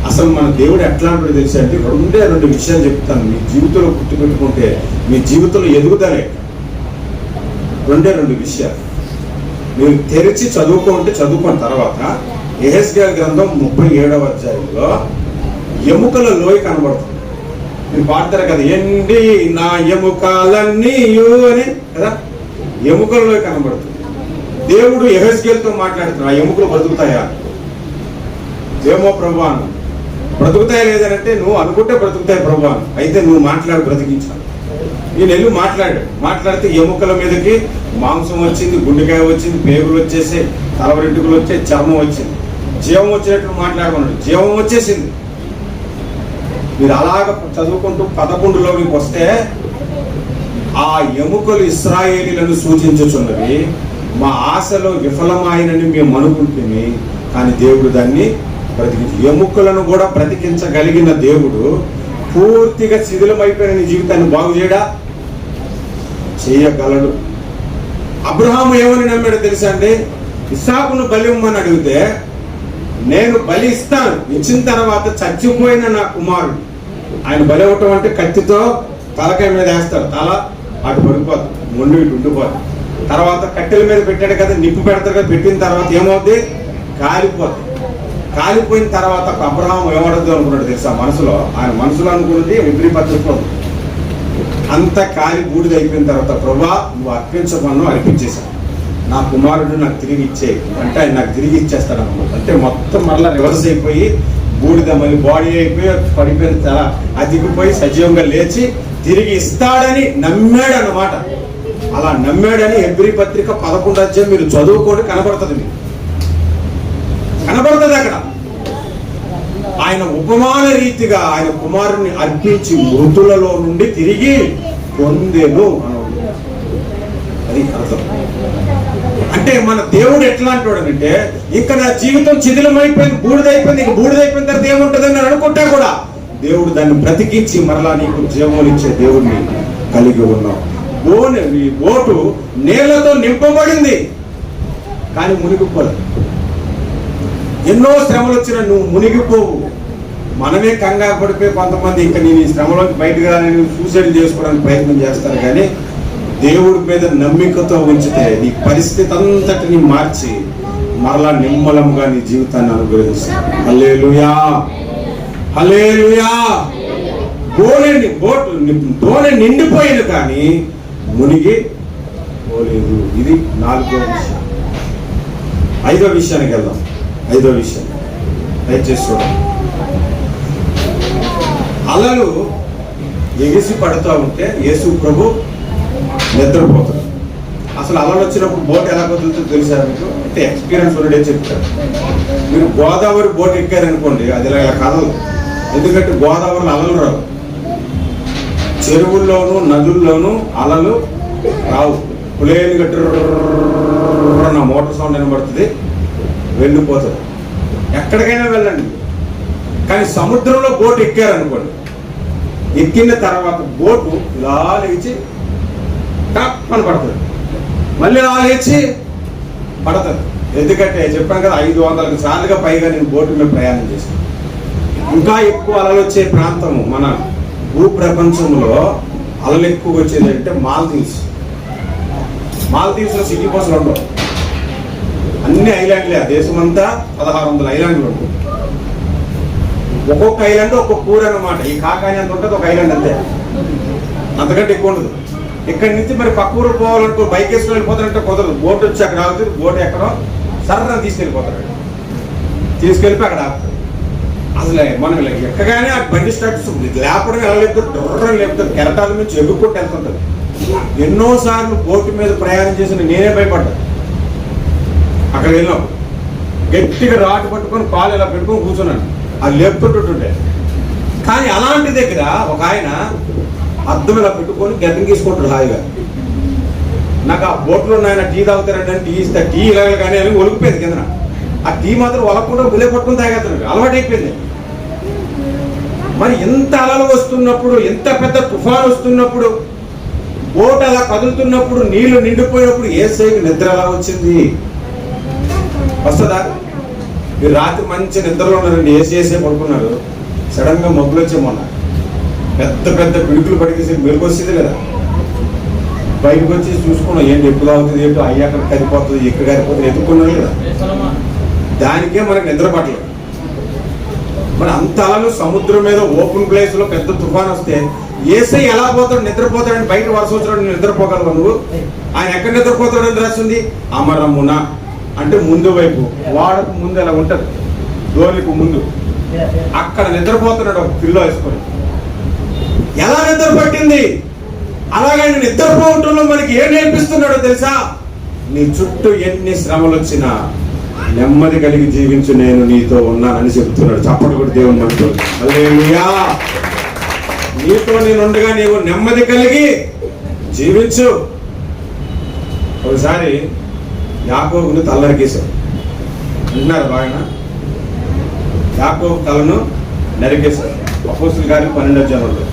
అసలు మన దేవుడు ఎట్లాంటి తెలిసి అంటే రెండు విషయాలు చెప్తాను. మీ జీవితంలో గుర్తుపెట్టుకుంటే మీ జీవితంలో ఎదుగుదలే. రెండు విషయాలు మీరు తెరిచి చదువుకుంటే చదువుకున్న తర్వాత యెహెజ్కేలు గ్రంథం 37వ అధ్యాయంలో ఎముకల లోయ కనబడుతుంది. మీరు పాడతారు కదా, ఎండి నా ఎముకలన్నీ అని కదా, ఎముకల లోయ కనబడుతుంది. దేవుడు యెహెజ్కేలుతో మాట్లాడుతున్నాడు, ఆ ఎముకలు బ్రతుకుతాయా? ఏమో ప్రభు అన్న, బ్రతుకుతాయి లేదనంటే నువ్వు అనుకుంటే బ్రతుకుతాయి ప్రభు అని. అయితే నువ్వు మాట్లాడి బ్రతికించాను. నేను వెళ్ళి మాట్లాడితే ఎముకల మీదకి మాంసం వచ్చింది, గుండెకాయ వచ్చింది, పేగులు వచ్చేసి, తలవరెంటుకలు వచ్చే, చర్మం వచ్చింది. జీవం వచ్చినట్టు మాట్లాడుకున్నాడు, జీవం వచ్చేసింది. మీరు అలాగ చదువుకుంటూ 11లోకి వస్తే ఆ ఎముకలు ఇశ్రాయేలీలను సూచించుచున్నవి. మా ఆశలో విఫలమైనని మేము అనుకుంటుంది, కానీ దేవుడు దాన్ని బ్రతికించి ఎముకలను కూడా బ్రతికించగలిగిన దేవుడు పూర్తిగా శిథిలమైపోయిన నీ జీవితాన్ని బాగు చేయగలడు. అబ్రహాము ఏమని నమ్మాడో తెలుసా అండి? ఇస్సాకును బలి ఇమ్మని అడిగితే, నేను బలి ఇస్తాను, ఇచ్చిన తర్వాత చచ్చిపోయిన నా కుమారుడు. ఆయన బలి ఇవ్వటం అంటే కత్తితో తలకాయ మీద వేస్తారు, తల అటు పడిపోతుంది, మొండి ఇటు ఉండిపోతుంది. తర్వాత కట్టెల మీద పెట్టాడు కదా, నిప్పు పెడతారు కదా, పెట్టిన తర్వాత ఏమవుద్ది? కాలిపోతుంది. కాలిపోయిన తర్వాత అబ్రహాం ఏమడద్దు అనుకున్నాడు తెలుసా? మనసులో, ఆయన మనసులో అనుకున్నది హెబ్రీ పత్రికలో అంత కాలి బూడిద అయిపోయిన తర్వాత, ప్రభువా నువ్వు అర్పించమను, అర్పించేశాను, నా కుమారుడు నాకు తిరిగి ఇచ్చే అంటే ఆయన నాకు తిరిగి ఇచ్చేస్తాడు అన్నమాట. అంటే మొత్తం మళ్ళీ రివర్స్ అయిపోయి బూడిద మళ్ళీ బాడీ అయిపోయి పడిపోయిన తల అదిగిపోయి సజీవంగా లేచి తిరిగి ఇస్తాడని నమ్మాడు అన్నమాట. అలా నమ్మాడని హెబ్రీ పత్రిక 11వ అధ్యాయం మీరు చదువుకోండి, కనబడుతుంది, మీకు కనబడుతుంది అక్కడ. ఆయన ఉపమాన రీతిగా ఆయన కుమారుని అర్పించి మృతులలో నుండి తిరిగి పొందెను. అది అర్థం. అంటే మన దేవుడు ఎట్లాంటి వాడంటే, ఇంకా నా జీవితం శిథిలమైపోయింది, బూడిదైపోయింది, ఇంక బూడిదైపోయిన తర్వాత ఏముంటుందని నేను అనుకుంటా కూడా దేవుడు దాన్ని బ్రతికించి మరలా నీకు జీవమునిచ్చే దేవుడిని కలిగి ఉన్నావు. ఈ బోటు నీళ్లతో నింపబడింది, కానీ మునిగిపోలేదు. ఎన్నో శ్రమలు వచ్చినా నువ్వు మునిగిపోవు. మనమే కంగారు పడిపోయి కొంతమంది ఇంకా నేను ఈ శ్రమలోకి బయటకు రాని సూసైడ్ చేసుకోవడానికి ప్రయత్నం చేస్తారు. కానీ దేవుడి మీద నమ్మికతో ఉంచితే నీ పరిస్థితి అంతటిని మార్చి మరలా నిమ్మలంగా నీ జీవితాన్ని అనుగ్రహిస్తాడు. హల్లెలూయా, హల్లెలూయా. దోణి నిండిపోయింది కానీ మునిగి పోలేదు. ఇది 4వ విషయం. 5వ విషయానికి వెళ్దాం. 5వ విషయం దయచేసి చూడండి. అలలు ఎగిసి పడుతూ ఉంటే యేసు ప్రభు నిద్రపోతాడు. అసలు అలలు వచ్చినప్పుడు బోట్ ఎలా కదులుతుందో తెలుసా మీకు? అంటే ఎక్స్పీరియన్స్ ఉన్నడే చెప్తారు. మీరు గోదావరి బోట్ ఎక్కారనుకోండి, అది ఇలా కదలదు. ఎందుకంటే గోదావరిలో అలలు రావు, చెరువుల్లోనూ నదుల్లోనూ అలలు రావు. ప్లేన్ నా మోటార్ సౌండ్ వినబడుతుంది, వెళ్ళిపోతుంది. ఎక్కడికైనా వెళ్ళండి. కానీ సముద్రంలో బోట్ ఎక్కారనుకోండి, ఎక్కిన తర్వాత బోటు ఇలా లేచి టప్పని పడుతుంది, మళ్ళీ ఇలా లేచి పడుతుంది. ఎందుకంటే చెప్పాను కదా, 500 సార్లుగా పైగా నేను బోటు మీద ప్రయాణం చేశాను. ఇంకా ఎక్కువ అలలు వచ్చే ప్రాంతము మన భూప్రపంచంలో అలలు ఎక్కువ వచ్చేది అంటే మాల్దీవ్స్. మాల్దీవ్స్లో సిటీ బస్సులు ఉండవు, అన్ని ఐలాండ్లే. ఆ దేశం అంతా 1600 ఐలాండ్లు ఉంటాయి. ఒక్కొక్క ఐలాండ్ ఒక్కొక్క ఊరు అన్నమాట. ఈ కాకాని అంత ఉంటుంది ఒక ఐలాండ్, అంతే, అంతకంటే ఎక్కువ ఉండదు. ఇక్కడి నుంచి మరి పక్క ఊరు పోవాలనుకో బైక్ వేసుకుని వెళ్ళిపోతారంటే కుదరదు. బోట్ వచ్చి అక్కడ ఆగుతుంది, బోట్ ఎక్కడో సర్ర తీసుకెళ్ళిపోతాడు, తీసుకెళ్ళిపోయి అక్కడ ఆపుతాడు. అసలు మనం ఎక్కగానే ఆ బండి స్టార్ట్ లేపడం ఎలా లేపుతారు, డొర్రం లేపుతారు, కెరటాల నుంచి ఎగుక్కుంటూ వెళ్తుంటారు. ఎన్నోసార్లు బోటు మీద ప్రయాణం చేసిన నేనే భయపడ్డా. అక్కడ వెళ్ళినాం, గట్టిగా రాటు పట్టుకొని కాలు ఇలా పెట్టుకొని కూర్చున్నాను, అది లేపుతుంటుంటే. కానీ అలాంటి దగ్గర ఒక ఆయన అద్దం ఇలా పెట్టుకొని గద్దం తీసుకుంటాడు హాయిగా. నాకు ఆ బోట్లో ఆయన టీ తాగుతారంటే టీ ఇస్తా, టీ ఇలా కానీ అని ఒలిగిపోయింది కింద. ఆ టీ మాత్రం ఒలకుండా గులే పట్టుకుని తాగేస్తున్నాడు, అలవాటు అయిపోయింది. మరి ఎంత అలలు వస్తున్నప్పుడు, ఎంత పెద్ద తుఫాను వస్తున్నప్పుడు, బోట్ అలా కదులుతున్నప్పుడు, నీళ్లు నిండిపోయినప్పుడు యేసయ్యకి నిద్ర ఎలా వచ్చింది? వస్తుందా? మీరు రాత్రి మంచి నిద్రలో ఉన్నారండి, ఏసే పడుకున్నారు, సడన్ గా మబ్బులు వచ్చేమన్నా పెద్ద పెద్ద పిడుకులు పడికేసి మెరుగు వచ్చింది లేదా? బయటకు వచ్చి చూసుకున్నాం, ఏంటి ఎప్పుడు అవుతుంది, ఏంటో అయ్యి అక్కడ కరిపోతుంది, ఇక్కడ కరిపోతుంది, ఎత్తుకున్నాం లేదా? దానికే మనకు నిద్ర పట్టలేదు. మరి అంత అలలు సముద్రం మీద ఓపెన్ ప్లేస్ లో పెద్ద తుఫాన్ వస్తే ఏసై ఎలా పోతాడు? నిద్రపోతాడని బయట వర్షం వచ్చినాడు, నిద్రపోగలవు నువ్వు? ఆయన ఎక్కడ నిద్రపోతాడని రాసింది? అమరమున అంటే ముందు వైపు, వాడకు ముందు ఎలా ఉంటది, ధోనికి ముందు, అక్కడ నిద్రపోతున్నాడు ఒక పిల్లో వేసుకొని. ఎలా నిద్ర పట్టింది? అలాగే నిద్రపోవటంలో మనకి ఏం నేర్పిస్తున్నాడో తెలుసా? నీ చుట్టూ ఎన్ని శ్రమలు వచ్చినా నెమ్మది కలిగి జీవించు, నేను నీతో ఉన్నానని చెప్తున్నాడు. చప్పటి కూడా దేవుని మనతో. హల్లెలూయా. నీతో నేనుండగా నీవు నెమ్మది కలిగి జీవించు. ఒకసారి యాకోబుని తల నరికేశారు. వింటున్నారు బాగా? యాకోబు తలను నరికేశారు. అపోస్తుల కార్యం 12వ అధ్యాయంలో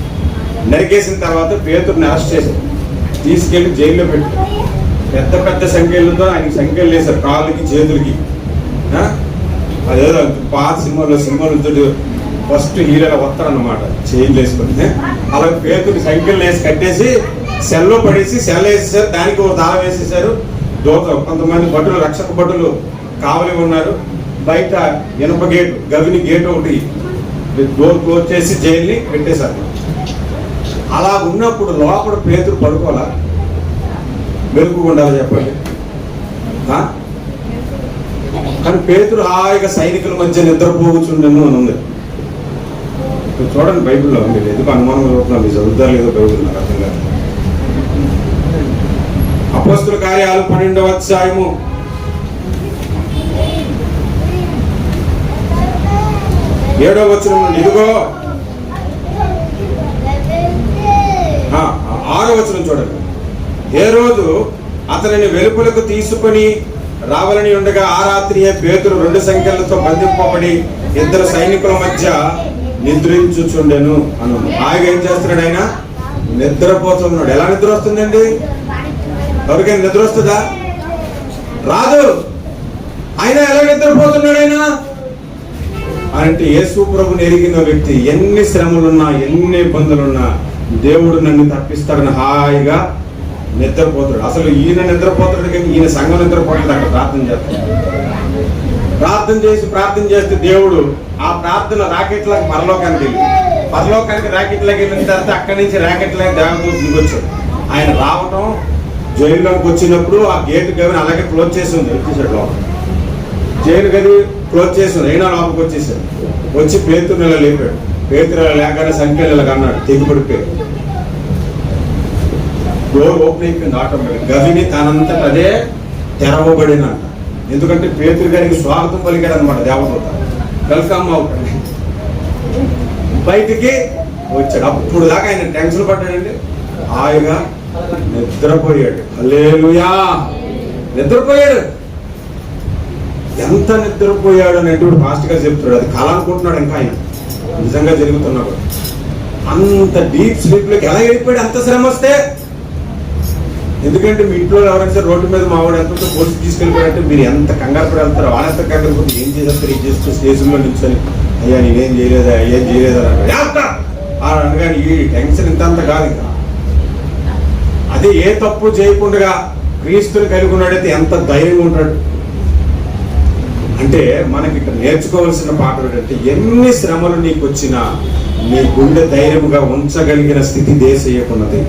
నరికేసిన తర్వాత పేతురుని అరెస్ట్ చేశారు, తీసుకెళ్లి జైల్లో పెట్టారు. పెద్ద పెద్ద సంఖ్యలతో ఆయనకి సంఖ్యలు వేశారు, కాళ్ళకి చేతులకి. అదేదో పాత సినిమాలు ఫస్ట్ హీరోల వస్తారన్నమాట, చైన్లు వేసుకుంటే. అలాగే పేతుడికి సంఖ్యలు వేసి కట్టేసి సెల్లో పడేసి సెల్ వేసేసారు, దానికి ఒక దారం వేసేసారు. కొంతమంది భటులు, రక్షక భటులు కావలి ఉన్నారు. బయట ఇనుప గేటు, గవిని గేటు ఒకటి డోర్ క్లోజ్ చేసి జైల్ని పెట్టేశారు. అలా ఉన్నప్పుడు లోపల పేతురు పడుకోవాలా? మెరుగు ఉండాలి చెప్పండి. కానీ పేతురు హాయిగా సైనికుల మధ్య నిద్రపోగుచుండెను అని ఉంది. చూడండి బైబిల్లో, మీరు ఎందుకు అనుమానం అవుతున్నారు, మీరు చదువుతారు లేదో బైబిల్ నాకు అర్థం కాదు. అపోస్తుల కార్యాలు 12వ అధ్యాయము 7వ వచనం నుండి ఇదిగో 6వ వచనం చూడండి. ఏ రోజు అతనిని వెలుపలకు తీసుకొని రావాలని ఉండగా ఆ రాత్రియే పేతురు 2 సంఖ్యలతో బంధింపబడి 2 సైనికుల మధ్య నిద్రించుచుండెను అను. ఆయన ఏం చేస్తున్నాడు? ఆయన నిద్రపోతున్నాడు. ఎలా నిద్ర వస్తుందండి? ఎవరికైనా నిద్ర వస్తుందా? రాదు. ఆయన ఎలా నిద్రపోతున్నాడు? ఆయన అంటే యేసు ప్రభుని ఎరిగిన వ్యక్తి ఎన్ని శ్రమలున్నా, ఎన్ని ఇబ్బందులున్నా దేవుడు నన్ను తప్పిస్తాడని హాయిగా నిద్రపోతాడు. అసలు ఈయన నిద్రపోతాడు కానీ ఈయన సంఘం నిద్రపోతాడు. అక్కడ ప్రార్థన చేస్తే దేవుడు ఆ ప్రార్థన రాకెట్లకు పరలోకానికి రాకెట్లకి వెళ్ళిన తర్వాత అక్కడి నుంచి రాకెట్లకి దేవదూత దిగొచ్చాడు. ఆయన రావటం, జైల్లోకి వచ్చినప్పుడు ఆ గేటు గవిని అలాగే క్లోజ్ చేసి ఉంది. వచ్చేసాడు లోపల, జైలు గది క్లోజ్ చేసి ఉంది. అయినా లోపలికి వచ్చేసాడు. వచ్చి పేతురు నెల లేపాడు. పేతురు లేకనే సంఖ్యలు ఇలాగ అన్నాడు, తెగిపడిపోయాడు. డోర్ ఓపెన్ అయిపోయింది ఆటోమేటిక్. గవిని తనంతట అదే తెరవబడినంట. ఎందుకంటే పేతురు గారికి స్వాగతం పలికాడు అనమాట దేవదూత. వెల్కమ్ అవుతాడు. బయటికి వచ్చాడు. అప్పుడు దాకా ఆయన టెన్షన్ పడ్డాడండి. హాయిగా నిద్రపోయాడు. హల్లెలూయా, నిద్రపోయాడు. ఎంత నిద్రపోయాడు అనేటువంటి ఫాస్ట్ గా చెప్తాడు. అది కళ అనుకుంటున్నాడు ఇంకా ఆయన, నిజంగా జరుగుతున్నాడు. అంత డీప్ స్లీప్ లోకి ఎలా వెళ్ళిపోయాడు అంత శ్రమ వస్తే? ఎందుకంటే మీ ఇంట్లో ఎవరైనా రోడ్డు మీద మావాడు ఎంత పోలీసు తీసుకెళ్ళిపోయారంటే మీరు ఎంత కంగారు పడి వెళ్తారో, వాళ్ళంత కంగారు పోతే ఏం చేసేస్తారు? ఏం చేస్తూ స్టేషన్లో నిల్చొని అయ్యా నేనేం చేయలేదా, ఏం చేయలేదా అనగానే ఈ టెన్షన్ ఇంత కాదు. ఇంకా అదే ఏ తప్పు చేయకుండా క్రీస్తుని కలిగి ఉన్నాడైతే ఎంత ధైర్యంగా ఉంటాడు. అంటే మనకి ఇక్కడ నేర్చుకోవాల్సిన పాఠం ఏంటంటే, ఎన్ని శ్రమలు నీకు వచ్చినా నీ గుండె ధైర్యముగా ఉంచగలిగిన స్థితి దేశయ్యకున్నది.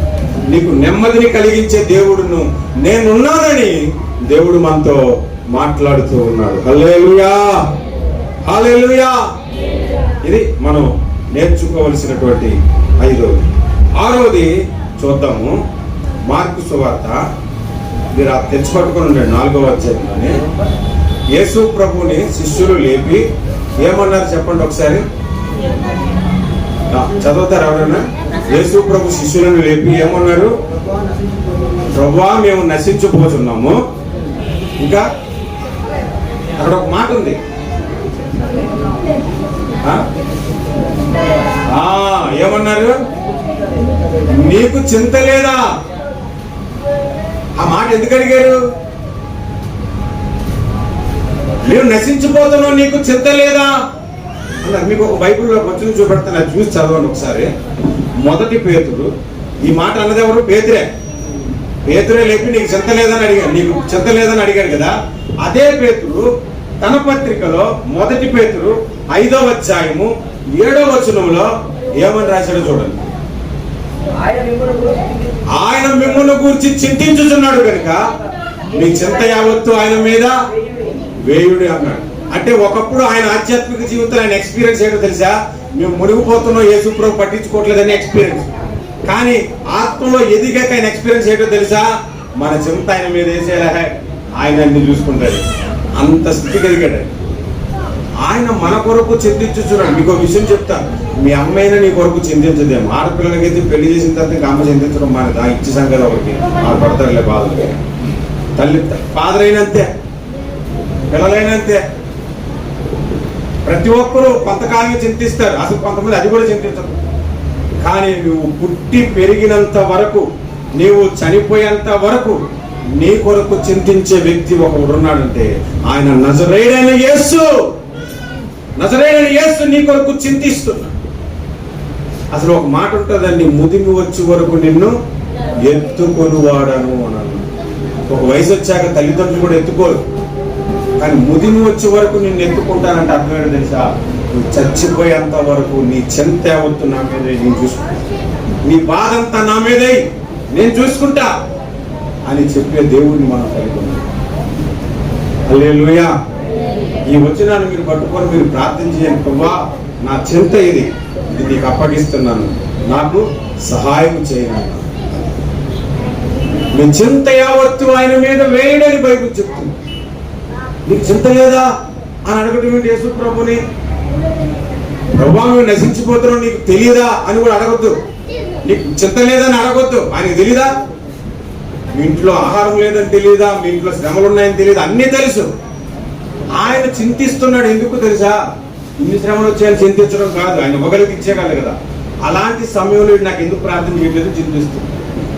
నీకు నెమ్మదిని కలిగించే దేవుడును నేనున్నానని దేవుడు మనతో మాట్లాడుతూ ఉన్నాడు. హల్లెలూయా, హల్లెలూయా. ఇది మనం నేర్చుకోవలసినటువంటి 5వది. 6వది చూద్దాము. మార్కు సువార్త మీరు తెచ్చిపట్టుకొని ఉండండి. 4వ అధ్యాయంలోనే యేసు ప్రభుని శిష్యులు లేపి ఏమన్నారు చెప్పండి ఒకసారి, చదువుతారు ఎవరైనా? యేసు ప్రభు శిష్యులను లేపి ఏమన్నారు? ప్రభువా మేము నశించిపోతున్నాము. ఇంకా అక్కడ ఒక మాట ఉంది, ఏమన్నారు? నీకు చింత లేదా? ఆ మాట ఎందుకు అడిగారు? మేము నశించిపోతున్నాం, నీకు చింత లేదా అన్నారు. మీకు ఒక బైబిల్లో వచ్చిన చూపెడతాను, అది చూసి చదవండి ఒకసారి. 1 పేతురు. ఈ మాట అన్నది ఎవరు? పేతురే లేపి నీకు చింత లేదని అడిగాడు, నీకు చింత లేదని అడిగాడు కదా. అదే పేతురు తన పత్రికలో 1 పేతురు 5వ అధ్యాయము 7వ వచనంలో ఏమని రాశాడో చూడండి. ఆయన మిమ్మల్ని గురించి చింతించుచున్నాడు కనుక మీ చింత యావత్తు ఆయన మీద వేయుడు అన్నాడు. అంటే ఒకప్పుడు ఆయన ఆధ్యాత్మిక జీవితంలో ఆయన ఎక్స్పీరియన్స్ ఏంటో తెలుసా? మేము మునిగిపోతున్నాం, యేసు ప్రభు పట్టించుకోవట్లేదని ఎక్స్పీరియన్స్. కానీ ఆత్మలో ఎదిగాక ఆయన ఎక్స్పీరియన్స్ ఏంటో తెలుసా? మన చింత ఆయన మీద వేసేలా ఆయన అన్ని చూసుకుంటాడు. అంత స్థితికి ఎదిగాడు ఆయన. మన కొరకు చింతించున్నాడు. మీకు ఒక విషయం చెప్తాను, మీ అమ్మైనా నీ కొరకు చింతించదేమో. ఆడపిల్లలకైతే పెళ్లి చేసిన తర్వాత ఇంకా అమ్మ చింతించడం మానేది. ఆ ఇచ్చి సంగతి ఒకటి ఆ పడతారులే బాధలు. తల్లి ఫాదర్ అయినంతే, పిల్లలైనంతే. ప్రతి ఒక్కరూ కొంతకాలమే చింతిస్తారు, అసలు కొంతమంది అది కూడా చింతించరు. కానీ నువ్వు పుట్టి పెరిగినంత వరకు, నీవు చనిపోయేంత వరకు నీ కొరకు చింతించే వ్యక్తి ఒకడు ఉన్నాడంటే ఆయన నజరేయుడైన యేసు. నజరేయుడైన యేసు నీ కొరకు చింతిస్తున్నా. అసలు ఒక మాట ఉంటుందండి, ముదిమి వచ్చే వరకు నిన్ను ఎత్తుకొనివాడను అన్నాను. ఒక వయసు వచ్చాక తల్లిదండ్రులు కూడా ఎత్తుకోరు, కానీ ముదిమి వచ్చే వరకు నిన్ను ఎత్తుకుంటానంటే అర్థమేంటో తెలుసా? నువ్వు చచ్చిపోయేంత వరకు నీ చింత యావత్తు నా మీద నేను చూసుకుంటా, నీ బాధ అంతా నా మీదే నేను చూసుకుంటా అని చెప్పే దేవుడిని మనం కలిగి ఉన్నాం. హల్లెలూయా. ఈ వచనాన్ని మీరు పట్టుకొని మీరు ప్రార్థన చేయండి. ప్రభువా, నా చింత ఇది నీకు అప్పగిస్తున్నాను, నాకు సహాయం చేయను. నీ చింత యావత్తు ఆయన మీద వేయడని బైబిల్ చెప్తుంది. నీకు చింత లేదా అని అడగటం ఏంటి యేసు ప్రభుని? ప్రభువా నువ్వు నశించిపోతున్నావు నీకు తెలియదా అని కూడా అడగొద్దు. నీకు చింత లేదని అడగొద్దు. ఆయనకు తెలీదా? మీ ఇంట్లో ఆహారం లేదని తెలియదా? మీ ఇంట్లో శ్రమలు ఉన్నాయని తెలియదా? అన్నీ తెలుసు. ఆయన చింతిస్తున్నాడు. ఎందుకు తెలుసా? ఇన్ని శ్రమలు వచ్చాయని చింతించడం కాదు, ఆయన ఒకరికి ఇచ్చేయగలరు కదా. అలాంటి సమయంలో నాకు ఎందుకు ప్రార్థన చేయలేదు చింతిస్తుంది.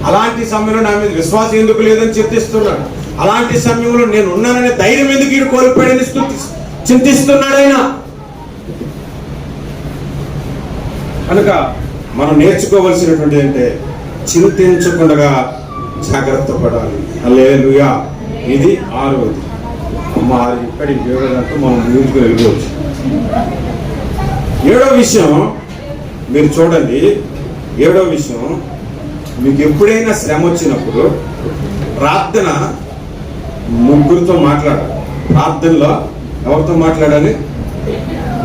అలాంటి సమయంలో నా మీద విశ్వాసం ఎందుకు లేదని చింతిస్తున్నాడు. అలాంటి సమయంలో నేను ఉన్నాననే ధైర్యం ఎందుకు ఈడు కోల్పోయాడని చింతిస్తున్నాడు ఆయన. కనుక మనం నేర్చుకోవలసినటువంటి అంటే చింతించకుండా జాగ్రత్త పడాలి. హల్లెలూయా. ఇది 6వది. అమ్మ ఇక్కడి 7దంటూ మనం ముందుకు వెళ్ళవచ్చు. 7వ విషయం మీరు చూడండి. 7వ విషయం, మీకు ఎప్పుడైనా శ్రమ వచ్చినప్పుడు ప్రార్థన ముగ్గురితో మాట్లాడాలి. ప్రార్థనలో ఎవరితో మాట్లాడాలి?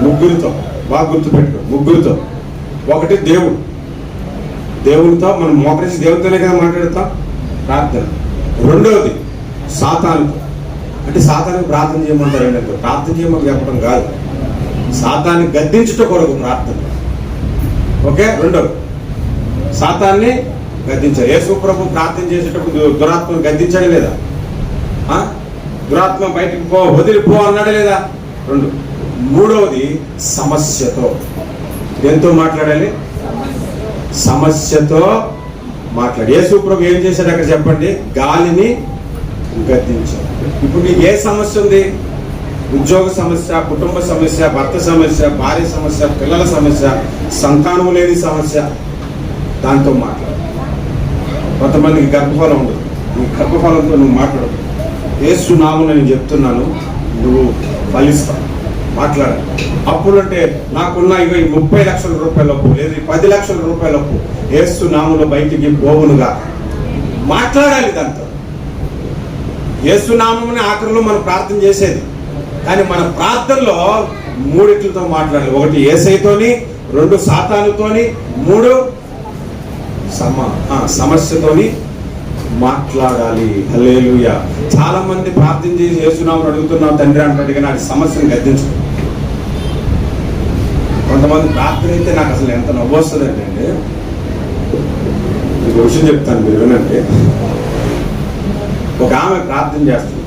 ముగ్గురితో. బాగా గుర్తుపెట్టుకో, ముగ్గురితో. ఒకటి దేవుడు, దేవునితో మనం మోకరించి దేవునితోనే కదా మాట్లాడతాం ప్రార్థన. రెండవది సాతానుతో. అంటే సాతానికి ప్రార్థన చేయమంటారండి అంటే ప్రార్థన చేయమని చెప్పడం కాదు, సాతాన్ని గద్దించుట కొరకు ప్రార్థన. ఓకే. రెండవది సాతాన్ని గద్దించారు. యేసు ప్రభు ప్రార్థన చేసేటప్పుడు దురాత్మను గద్దించాడే లేదా? దురాత్మ బయటికి పో, వదిలిపో అన్నాడే లేదా? 2. మూడవది సమస్యతో. దేంతో మాట్లాడాలి? సమస్యతో మాట్లాడి. యేసు ప్రభు ఏం చేశాడు అక్కడ చెప్పండి? గాలిని గద్దించాడు. ఇప్పుడు నీకు ఏ సమస్య ఉంది? ఉద్యోగ సమస్య, కుటుంబ సమస్య, భర్త సమస్య, భార్య సమస్య, పిల్లల సమస్య, సంతానం లేని సమస్య, దాంతో మాట్లాడు. కొంతమందికి గర్భఫలం ఉండదు. ఈ గర్భఫలంతో నువ్వు మాట్లాడు. యేసు నామమున నేను చెప్తున్నాను, నువ్వు ఫలిస్తావు. మాట్లాడాలి. అప్పులు అంటే నాకున్న ఇక 30 లక్షల రూపాయల అప్పు, లేదు 10 లక్షల రూపాయల అప్పు, యేసు నామములో బయటికి పోవునుగా మాట్లాడాలి. దాంతో యేసు నామముని ఆఖరిలో మనం ప్రార్థన చేసేది. కానీ మన ప్రార్థనలో 3 మాట్లాడాలి. 1 యేసయ్యతోని, 2 సాతానుతోని, 3 సమస్యతోని మాట్లాడాలి. హల్లెలూయా. చాలా మంది ప్రార్థన చేసి యేసునామమున అడుగుతున్నాం తండ్రి అంటాడు, కానీ అది సమస్యను గద్దించు. కొంతమంది ప్రార్థన అయితే నాకు అసలు ఎంత నవ్వు వస్తుందండి అండి. మీకు విషయం చెప్తాను, మీరు వినంటే. ఒక ఆమె ప్రార్థన చేస్తుంది.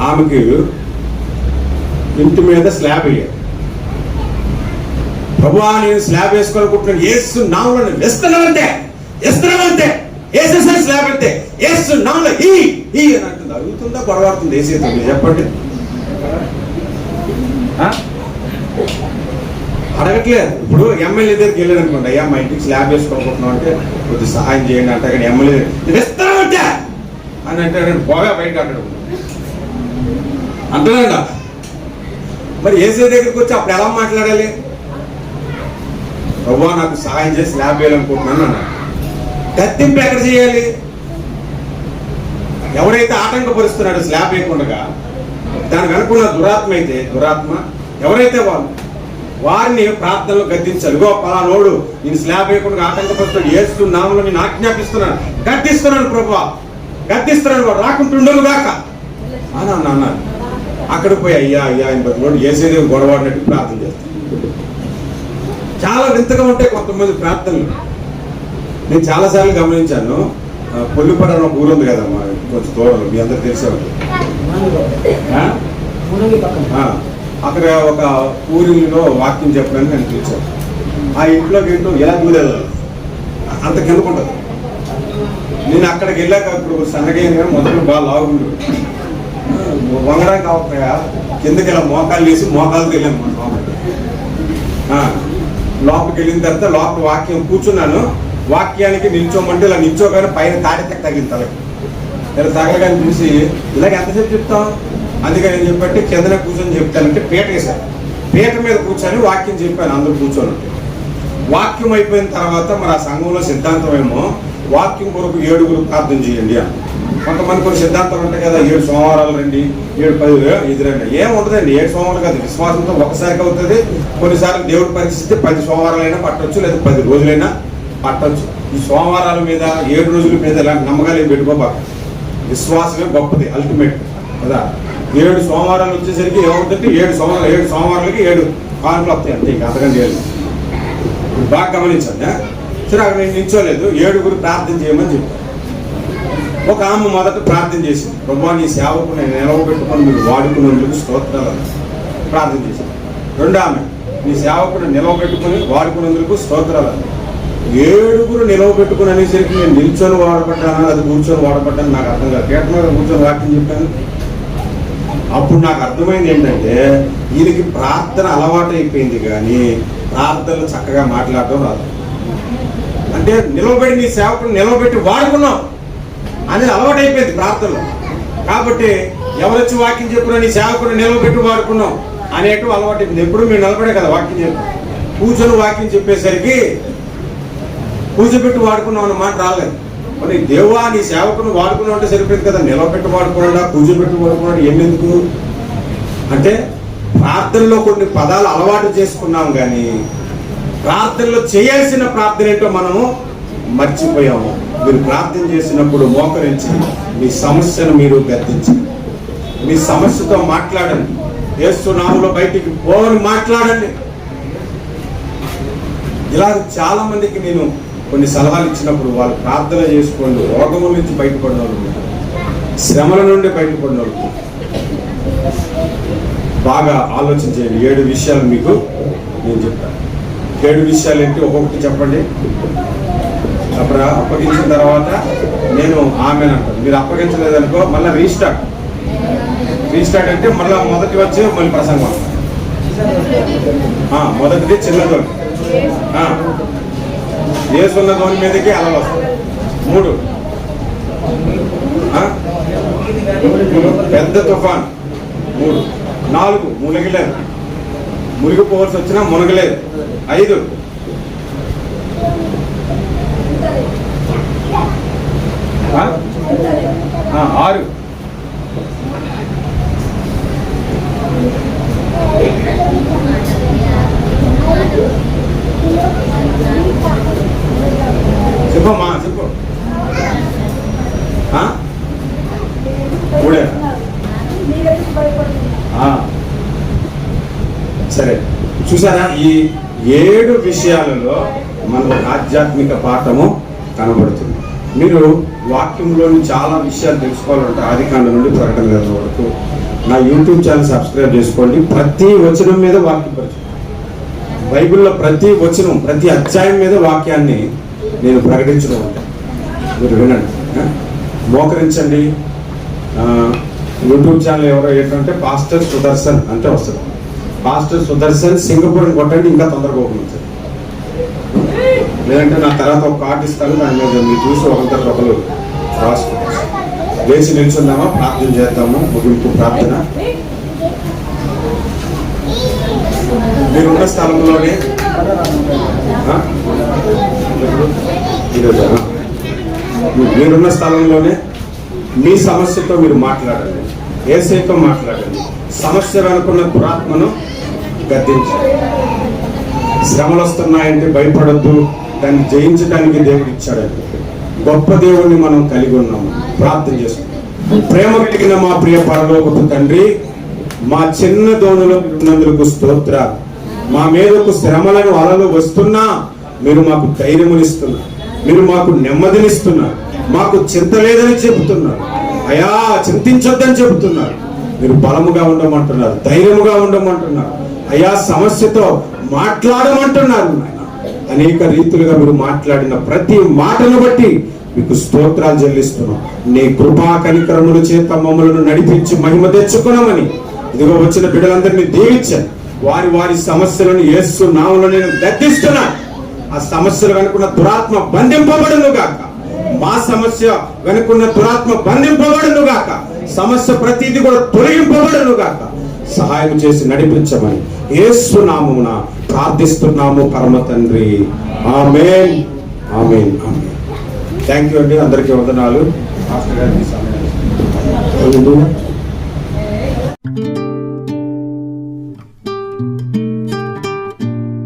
ఆమెకి ఇంటి మీద స్లాబ్ వేయాలి. ప్రభువా నేను స్లాబ్ వేసుకోవాలనుకుంటున్నాను, యేసు నామమున వేస్తున్నానంటే వేసేసారి స్లాబ్ అంటే యేసు నామములో ఈ అని అంటుంది. అడుగుతుందా గొడవాడుతుంది? వేసేది చెప్పండి. అడగట్లేదు. ఇప్పుడు ఎమ్మెల్యే దగ్గరికి వెళ్ళాను అనుకోండి, అయ్యా మా ఇంటికి స్లాబ్ వేసుకోనుకుంటున్నాం అంటే కొద్దిగా సహాయం చేయండి అంటే, కానీ ఎమ్మెల్యే వేస్తానంటే అని అంటే బాగా బయట అంటున్నాడా? మరి ఏసీ దగ్గరికి వచ్చి అప్పుడు ఎలా మాట్లాడాలి? ప్రభువా నాకు సహాయం చేసి స్లాబ్ వేయాలనుకుంటున్నాను అన్నాడు. గద్దింపు ఎక్కడ చేయాలి? ఎవరైతే ఆటంకపరుస్తున్నాడో స్లాబ్ వేయకుండా దానికి అనుకున్న దురాత్మ అయితే దురాత్మ ఎవరైతే వారిని ప్రార్థనలో గద్దించాలి. ఇగో పలానోడు నేను స్లాబ్ వేయకుండా ఆటంకపరుస్తున్నాడు, యేసు నామములో నేను ఆజ్ఞాపిస్తున్నాను, గద్దిస్తున్నాను ప్రభువా, గద్దిస్తున్నాను, వాడు రాకుంటుండను గాక అని అన్నాను. అక్కడికి పోయి అయ్యా ఆయన బతుకోడు ఏసేదే గొడవాడినట్టు ప్రార్థన చేస్తాను. చాలా వింతగా ఉంటాయి కొంతమంది ప్రార్థనలు. నేను చాలాసార్లు గమనించాను. పొల్లిపడ అని ఒక ఊరు ఉంది కదా మా కొంచెం దూరంలో, మీ అందరికి తెలిసే ఉంటుంది. అక్కడ ఒక ఊరిలో వాక్యం చెప్పడానికి నేను పిలిచాను. ఆ ఇంట్లోకి ఏంటో ఎలా దూరేది అంత కిందకుంటుంది. నేను అక్కడికి వెళ్ళాక ఇప్పుడు సన్నగా మొదలు బాగా లాగుండు వంగడానికి అవకాయ కిందకి ఇలా మోకాలు వేసి మోకాలకు వెళ్ళాను. లోపలికి వెళ్ళిన తర్వాత లోపల వాక్యం కూర్చున్నాను. వాక్యానికి నిల్చోమంటే ఇలా నిల్చోగానే పైన తాడితే తగిలింది తలకి. ఇలా తగలగానే చూసి ఇలాగ ఎంతసేపు చెప్తాం, అందుకని నేను చెప్పంటే కిందనే కూర్చొని చెప్తానంటే పీట వేశాను. పీట మీద కూర్చొని వాక్యం చెప్పాను, అందరూ కూర్చొని. వాక్యం అయిపోయిన తర్వాత మరి ఆ సంఘంలో సిద్ధాంతం ఏమో వాక్యం కొరకు 7 ప్రార్థన చేయండి అని. కొంతమంది కొన్ని సిద్ధాంతాలు ఉంటాయి కదా, 7 సోమవారాలు రండి, 7-10 ఇది రండి. ఏం ఉంటుందండి, 7 సోమవారాలు కాదు. విశ్వాసంతో ఒకసారికి అవుతుంది. కొన్నిసార్లు దేవుడు పరిస్థితి 10 సోమవారాలైనా పట్టవచ్చు, లేదా 10 రోజులైనా పట్టవచ్చు. ఈ సోమవారాల మీద 7 రోజుల మీద ఇలాంటి నమ్మకాలు ఏం పెట్టుకోబాక. విశ్వాసమే గొప్పది, అల్టిమేట్ కదా. 7 సోమవారాలు వచ్చేసరికి ఏమవుతుంది, 7 సోమవారాలకి 7 కానుకలు వస్తాయి అంతే, ఇంకా అంతకంటే లేదు. బాగా గమనించండి. సరే అక్కడ నేను నిల్చోలేదు, 7 ప్రార్థన చేయమని చెప్పాను. ఒక ఆమె మొదట ప్రార్థన చేసింది, ప్రభువా నీ సేవకు నేను నిలవబెట్టుకొని మీరు వాడుకున్నందుకు స్తోత్రాలు ప్రార్థన చేసింది. రెండో ఆమె నీ సేవకుని నిలవబెట్టుకొని వాడుకున్నందుకు స్తోత్రాలు. 7 నిలవబెట్టుకుని అనేసరికి నేను నిల్చొని వాడబడ్డాను, అది కూర్చొని వాడబడ్డాను నాకు అర్థం కాదు. పీట మీద కూర్చొని వాక్యం చెప్పాను. అప్పుడు నాకు అర్థమైంది ఏంటంటే వీరికి ప్రార్థన అలవాటు అయిపోయింది, కానీ ప్రార్థనలు చక్కగా మాట్లాడటం రాదు. అంటే నిలవబెట్టి నీ సేవకుని నిలవబెట్టి వాడుకున్నాం అనేది అలవాటు అయిపోయింది ప్రార్థనలో. కాబట్టి ఎవరొచ్చి వాక్యం చెప్పినా నీ సేవకుని నిలవబెట్టి వాడుకున్నాం అనేటు అలవాటు అయిపోయింది. ఎప్పుడు మీరు నిలబడే కదా వాక్యం చెప్పి, కూర్చొని వాక్యం చెప్పేసరికి కూర్చోబెట్టి వాడుకున్నాం అన్న మాట రాలేదు. మరి దేవా నీ సేవకుని వాడుకున్నావు అంటే సరిపోయింది కదా, నిలవబెట్టి వాడుకున్నాడా కూర్చోబెట్టి వాడుకున్నాడు ఎందుకు అంటే ప్రార్థనలో కొన్ని పదాలు అలవాటు చేసుకున్నాం, కానీ ప్రార్థనలో చేయాల్సిన ప్రార్థన ఏంటో మనము మర్చిపోయాము. మీరు ప్రార్థన చేసినప్పుడు మోకరించి మీ సమస్యను మీరు గద్దించండి, మీ సమస్యతో మాట్లాడండి. యేసు నామములో బయటికి పోని మాట్లాడండి. ఇలా చాలా మందికి నేను కొన్ని సలహాలు ఇచ్చినప్పుడు వాళ్ళు ప్రార్థన చేసుకోండి, రోగముల నుంచి బయటపడిన వాళ్ళు, శ్రమల నుండి బయటపడిన వాళ్ళు. బాగా ఆలోచించండి. 7 విషయాలు మీకు నేను చెప్తాను. 7 విషయాలు ఏంటి ఒక్కొక్కటి చెప్పండి. అప్పుడు అప్పగించిన తర్వాత నేను ఆమె అంటాను. మీరు అప్పగించలేదనుకో మళ్ళీ రీస్టార్ట్ అంటే మళ్ళీ మొదటి వచ్చి మళ్ళీ ప్రసంగం. మొదటిది చిన్నదోని, ఏసున్న దోని మీదకి అలలు వస్తాయి. 3 పెద్ద తుఫాన్. 3 4 మునిగలేదు, మునిగిపోవాల్సి వచ్చినా మునగలేదు. 5 6 చెప్పమ్మా చెప్పు. 3 సరే చూసారా, ఈ 7 విషయాలలో మనకు ఆధ్యాత్మిక పాఠము కనబడుతుంది. మీరు వాక్యంలోని చాలా విషయాలు తెలుసుకోవాలంటే ఆదికాండం నుండి ప్రకటన గ్రంథం వరకు నా యూట్యూబ్ ఛానల్ సబ్స్క్రైబ్ చేసుకోండి. ప్రతి వచనం మీద వాక్యం పరిచయం, బైబిల్లో ప్రతి వచనం ప్రతి అధ్యాయం మీద వాక్యాన్ని నేను ప్రకటించడం ఉంటాను. మీరు వినండి, మోకరించండి. యూట్యూబ్ ఛానల్ ఎవరో ఏంటంటే పాస్టర్ సుదర్శన్ అంటే వస్తుంది. పాస్టర్ సుదర్శన్ సింగపూర్ కొట్టండి, ఇంకా తొందరగా ఓపెన్ అవుతుంది. లేదంటే నా తర్వాత ఒక కార్డు ఇస్తాను, దాని మీద మీరు చూసి ఒకరు రాసుకోవచ్చు. లేచి నిల్చుందామా, ప్రార్థన చేద్దాము. ముగింపు ప్రార్థన. మీరున్న స్థలంలోనే మీరున్న స్థలంలోనే మీ సమస్యతో మీరు మాట్లాడండి, యేసుతో మాట్లాడండి. సమస్య వెనుకున్న దురాత్మను గద్దించండి. శ్రమలు వస్తున్నాయంటే భయపడద్దు, దాన్ని జయించడానికి దేవుడు ఇచ్చాడండి. గొప్ప దేవుడిని మనం కలిగి ఉన్నాము. ప్రార్థన చేసుకుంటాం. ప్రేమ కలిగిన మా ప్రియ పరలోకపు తండ్రి, మా చిన్న దోణులో ఉన్నందుకు స్తోత్రాలు. మా మీదకు శ్రమలను అలలు వస్తున్నా మీరు మాకు ధైర్యమునిస్తున్నారు. మీరు మాకు నెమ్మదినిస్తున్నారు, మాకు చింత లేదని చెబుతున్నారు. అయా చింతించొద్దని చెబుతున్నారు. మీరు బలముగా ఉండమంటున్నారు, ధైర్యముగా ఉండమంటున్నారు. అయా సమస్యతో మాట్లాడమంటున్నారు. అనేక రీతులుగా మీరు మాట్లాడిన ప్రతి మాటను బట్టి మీకు స్తోత్రాలు చెల్లిస్తున్నాం. నీ కృపా కనికరముల చేత మమ్మలను నడిపించి మహిమ తెచ్చుకున్నామని ఇదిగో వచ్చిన బిడ్డలందరినీ దీవించండి. వారి వారి సమస్యలను యేసు నామములో నేను గద్దిస్తున్నాను. ఆ సమస్యలు వెనుకున్న దురాత్మ బంధింపబడును గాక. మా సమస్య వెనుకున్న దురాత్మ బంధింపబడును గాక. సమస్య ప్రతిదీ కూడా తొలగింపబడును గాక. సహాయం చేసి నడిపించమని యేసు నామమున ప్రార్థిస్తున్నాము పరమ తండ్రి. ఆమేన్, ఆమేన్, ఆమేన్. థ్యాంక్ యూ అండి. అందరికీ వందనాలు.